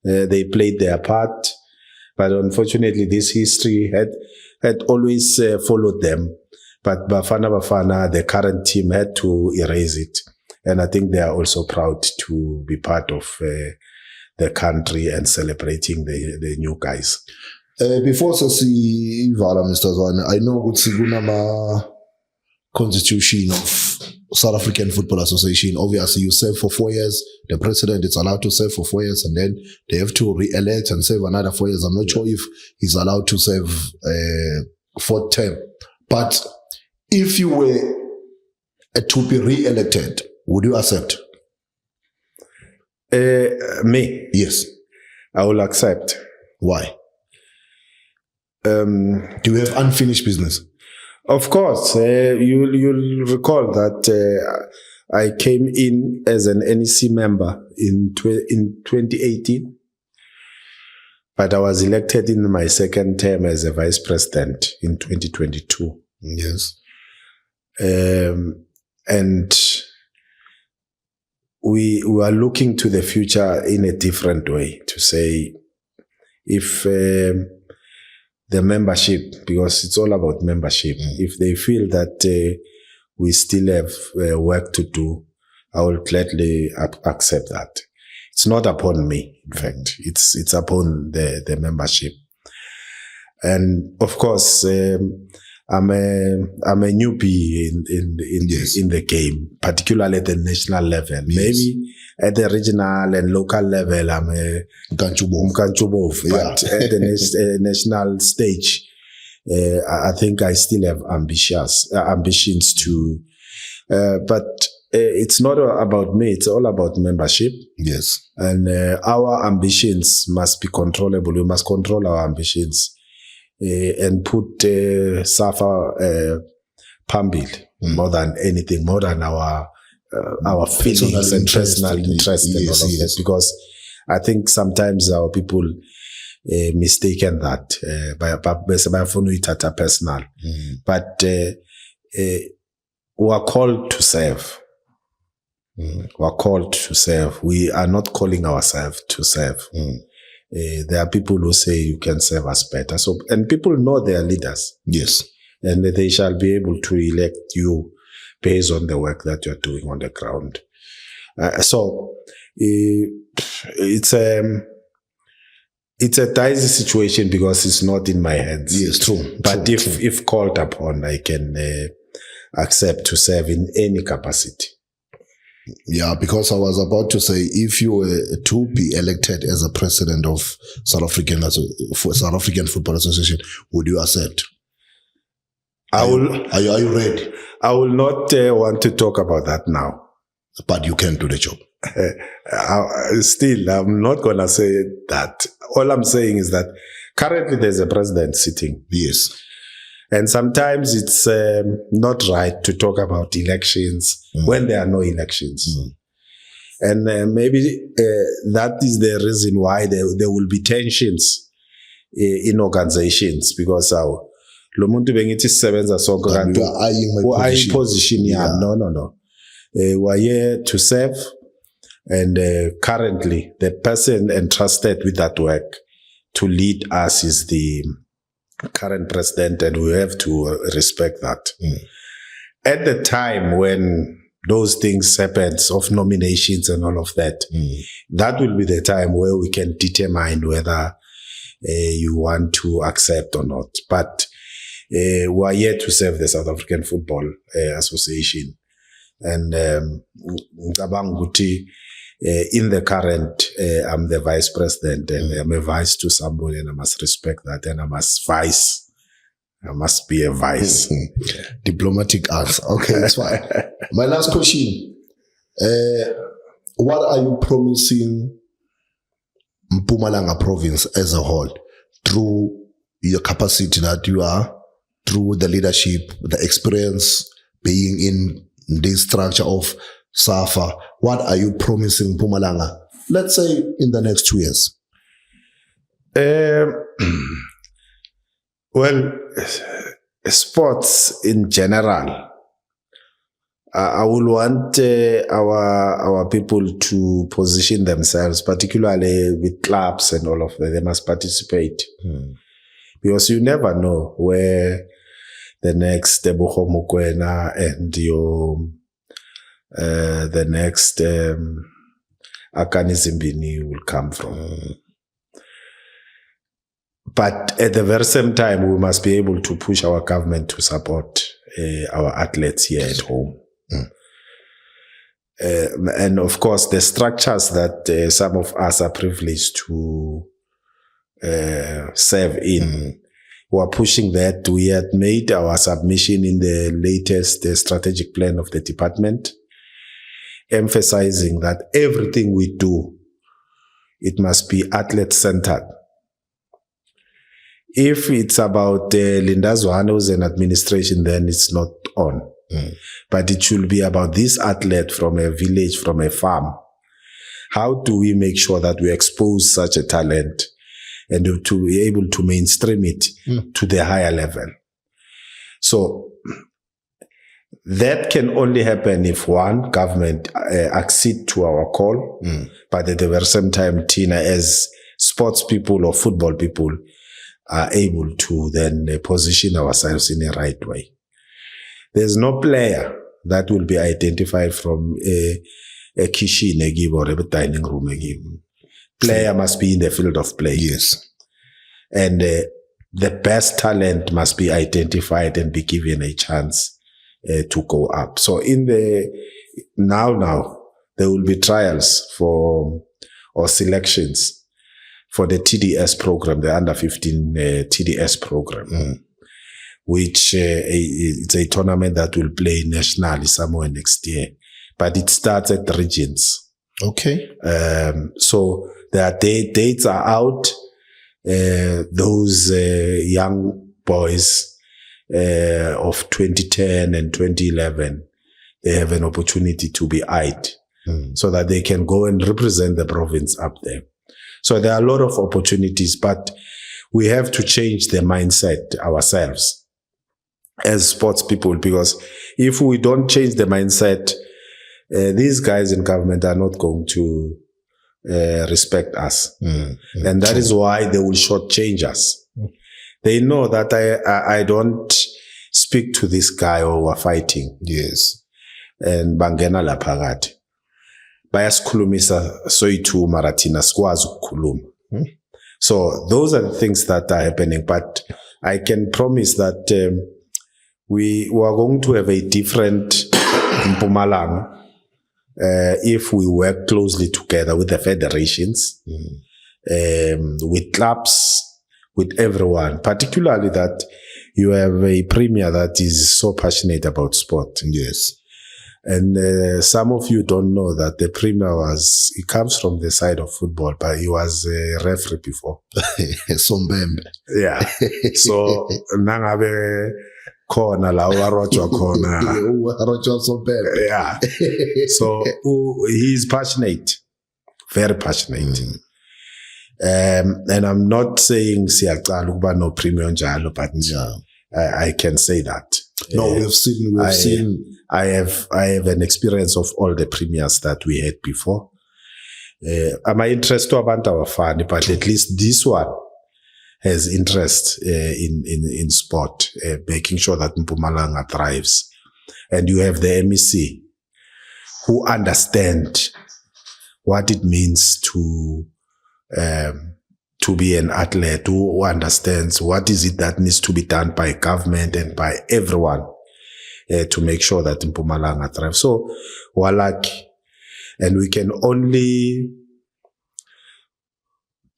They played their part. But unfortunately, this history had always followed them. But Bafana, the current team, had to erase it. And I think they are also proud to be part of the country and celebrating the new guys. Before Sasi Vala, Mr. Zwane, I know Gutsiguna Constitution of South African Football Association. Obviously, you serve for 4 years. The president is allowed to serve for 4 years, and then they have to re-elect and serve another 4 years. I'm not sure if he's allowed to serve fourth term. But if you were to be re-elected, would you accept? Me? Yes. I will accept. Why? Do you have unfinished business? Of course. You'll recall that I came in as an NEC member in 2018, but I was elected in my second term as a vice president in 2022. Yes. And we are looking to the future in a different way, to say if the membership, because it's all about membership, if they feel that we still have work to do, I will gladly accept that. It's not upon me, in fact. It's upon the membership. And of course, I'm a newbie in the game, particularly at the national level. Yes. Maybe at the regional and local level, I'm a Mkanchubov. But at the national stage, I think I still have ambitions to. But it's not about me. It's all about membership. Yes. And our ambitions must be controllable. We must control our ambitions. And put SAFA Pambil more than anything, more than our feelings and personal interest and all of that. Because I think sometimes our people mistaken that by personal. But we are called to serve. We are called to serve. We are not calling ourselves to serve. There are people who say you can serve us better. So, and people know their leaders. Yes. And they shall be able to elect you based on the work that you're doing on the ground. So it's a dicey situation because it's not in my hands. Yes, true. But if called upon, I can accept to serve in any capacity. Yeah, because I was about to say, if you were to be elected as a president of South African Football Association, would you accept? Are you ready? I will not want to talk about that now. But you can do the job. Still, I'm not going to say that. All I'm saying is that currently there's a president sitting. Yes. And sometimes it's not right to talk about elections when there are no elections. And maybe that is the reason why there will be tensions in organizations, because lo muntu bengithi sisebenza sonke kanti eyeing position yami. No. We're here to serve, and currently the person entrusted with that work to lead us is the current president, and we have to respect that. At the time when those things happen, of nominations and all of that, that will be the time where we can determine whether you want to accept or not. But we are here to serve the South African Football Association. And ngicabanga ukuthi in the current, I'm the vice president, and I'm a vice to somebody, and I must respect that, and I must be a vice. Diplomatic answer. Okay, that's fine. My last question. What are you promising Mpumalanga province as a whole through your capacity that you are, through the leadership, the experience being in this structure of SAFA? What are you promising Mpumalanga, let's say, in the next 2 years? Well, sports in general, I will want our people to position themselves, particularly with clubs and all of that. They must participate. Because you never know where the next Tebogo Mokoena and your the next Akani Zimbini will come from. But at the very same time, we must be able to push our government to support our athletes here at home. And of course, the structures that some of us are privileged to serve in, we are pushing that. We had made our submission in the latest strategic plan of the department, emphasizing that everything we do, it must be athlete-centered. If it's about Linda Zwane who's an administration, then it's not on. But it should be about this athlete from a village, from a farm. How do we make sure that we expose such a talent and to be able to mainstream it to the higher level? So that can only happen if one, government accede to our call, but at the very same time, Tina, as sports people or football people, are able to then position ourselves in the right way. There's no player that will be identified from a kitchen or a dining room. Player must be in the field of play. Yes. And the best talent must be identified and be given a chance to go up. So in the now, there will be trials or selections for the TDS program, the under 15 TDS program, which it's a tournament that will play nationally somewhere next year. But it starts at the regions. Okay. So their dates are out. Those young boys of 2010 and 2011, they have an opportunity to be eyed so that they can go and represent the province up there. So there are a lot of opportunities, but we have to change the mindset ourselves as sports people, because if we don't change the mindset, these guys in government are not going to respect us. And that is why they will shortchange us. They know that I don't speak to this guy or we're fighting. Yes. And bangena laphakade. Bayasikhulumisa soyitu marathina sikwazi ukukhuluma. So those are the things that are happening. But I can promise that we are going to have a different Mpumalanga if we work closely together with the federations, with clubs, with everyone, particularly that you have a premier that is so passionate about sport. Yes. And some of you don't know that the Premier he comes from the side of football, but he was a referee before. Sombembe. Yeah. So, nangabe khona la warojwa khona. Yeah. So, he's passionate. Very passionate. And I'm not saying siyaqala ukuba no Premier njalo, but I can say that. No, we've seen. I have an experience of all the premiers that we had before. I'm interested to abantu abafana, but at least this one has interest in sport, making sure that Mpumalanga thrives. And you have the MEC who understand what it means to be an athlete, who understands what is it that needs to be done by government and by everyone to make sure that Mpumalanga thrives. So, we're lucky. And we can only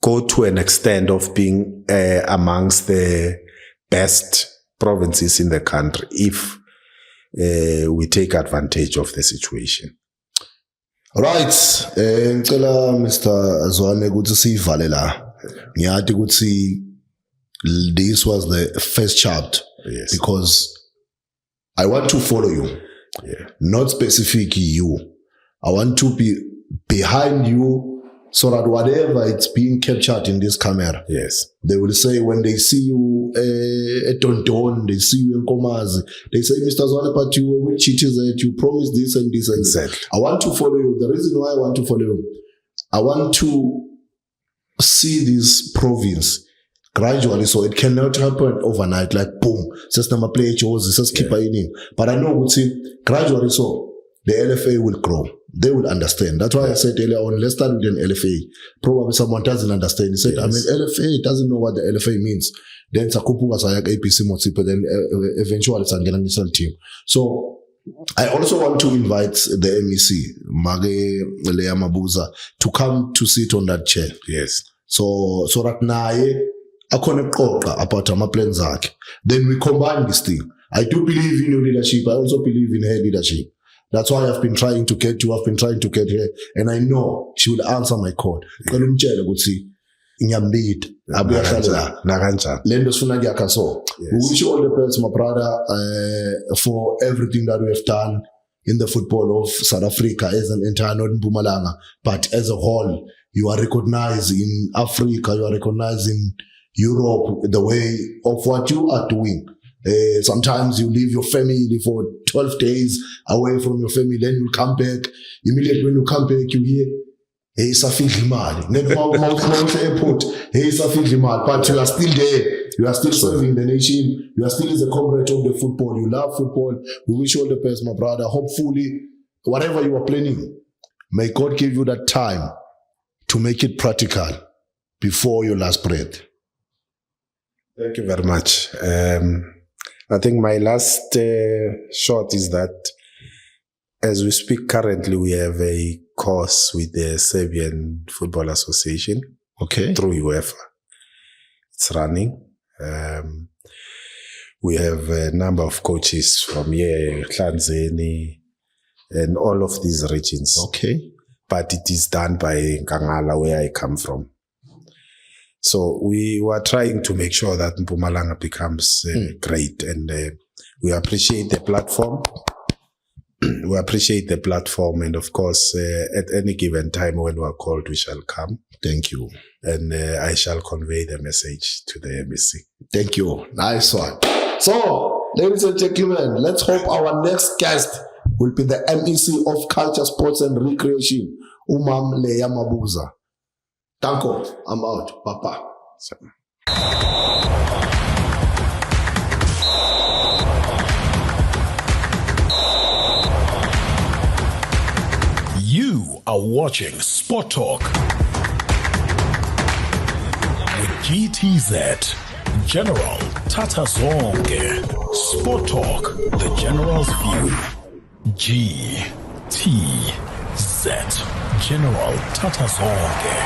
go to an extent of being amongst the best provinces in the country if we take advantage of the situation. Right. Ngicela Mr. Zwane ukuthi sivale la. Ngiyathi ukuthi this was the first chapter. Yes. Because I want to follow you. Yeah. Not specifically you. I want to be behind you so that whatever it's being captured in this camera, yes, they will say when they see you at Tonton, they see you in Komazi, they say, Mr. Zwane, but you were with cheaters that you promised this and this and exactly. this. I want to follow you. The reason why I want to follow you, I want to see this province gradually, so it cannot happen overnight, like boom, just number play chose, just keep in. But I know gradually, so the LFA will grow. They will understand. That's why I said earlier on, let's start with an LFA. Probably someone doesn't understand. He said, yes. I mean, LFA doesn't know what the LFA means. Then Sakupuga Sayak APC Motsipa, then eventually it's an national team. So I also want to invite the MEC, Mage Lea Mabuza, to come to sit on that chair. Yes. So that naye akone qoqa about our plans. Then we combine this thing. I do believe in your leadership. I also believe in her leadership. That's why I've been trying to get you. I've been trying to get her, and I know she will answer my call. So we wish you all the best, my brother, for everything that we have done in the football of South Africa as an entire Northern Mpumalanga, but as a whole. You are recognized in Africa, you are recognized in Europe, the way of what you are doing. Sometimes you leave your family for 12 days away from your family, then you come back. Immediately when you come back, you hear, hey, Safid Limal. Next airport, hey, Safid Limal. But you are still there. You are still serving the nation. You are still as a comrade of the football. You love football. We wish you all the best, my brother. Hopefully, whatever you are planning, may God give you that time to make it practical before your last breath. Thank you very much. I think my last shot is that as we speak currently, we have a course with the Serbian Football Association. Okay. Through UEFA. It's running. We have a number of coaches from here, Tanzania, and all of these regions. Okay. But it is done by Nkangala, where I come from. So we were trying to make sure that Mpumalanga becomes great, and we appreciate the platform. We appreciate the platform, and of course, at any given time when we are called, we shall come. Thank you. And I shall convey the message to the MEC. Thank you. Nice one. So, ladies and gentlemen, let's hope our next guest will be the MEC of Culture, Sports and Recreation, Umam Lea Mabuza. Tanko, I'm out. Papa. You are watching Sport Talk with GTZ, General Tata Zonke. Sport Talk, the General's view. GTZ, General Tata Zonke.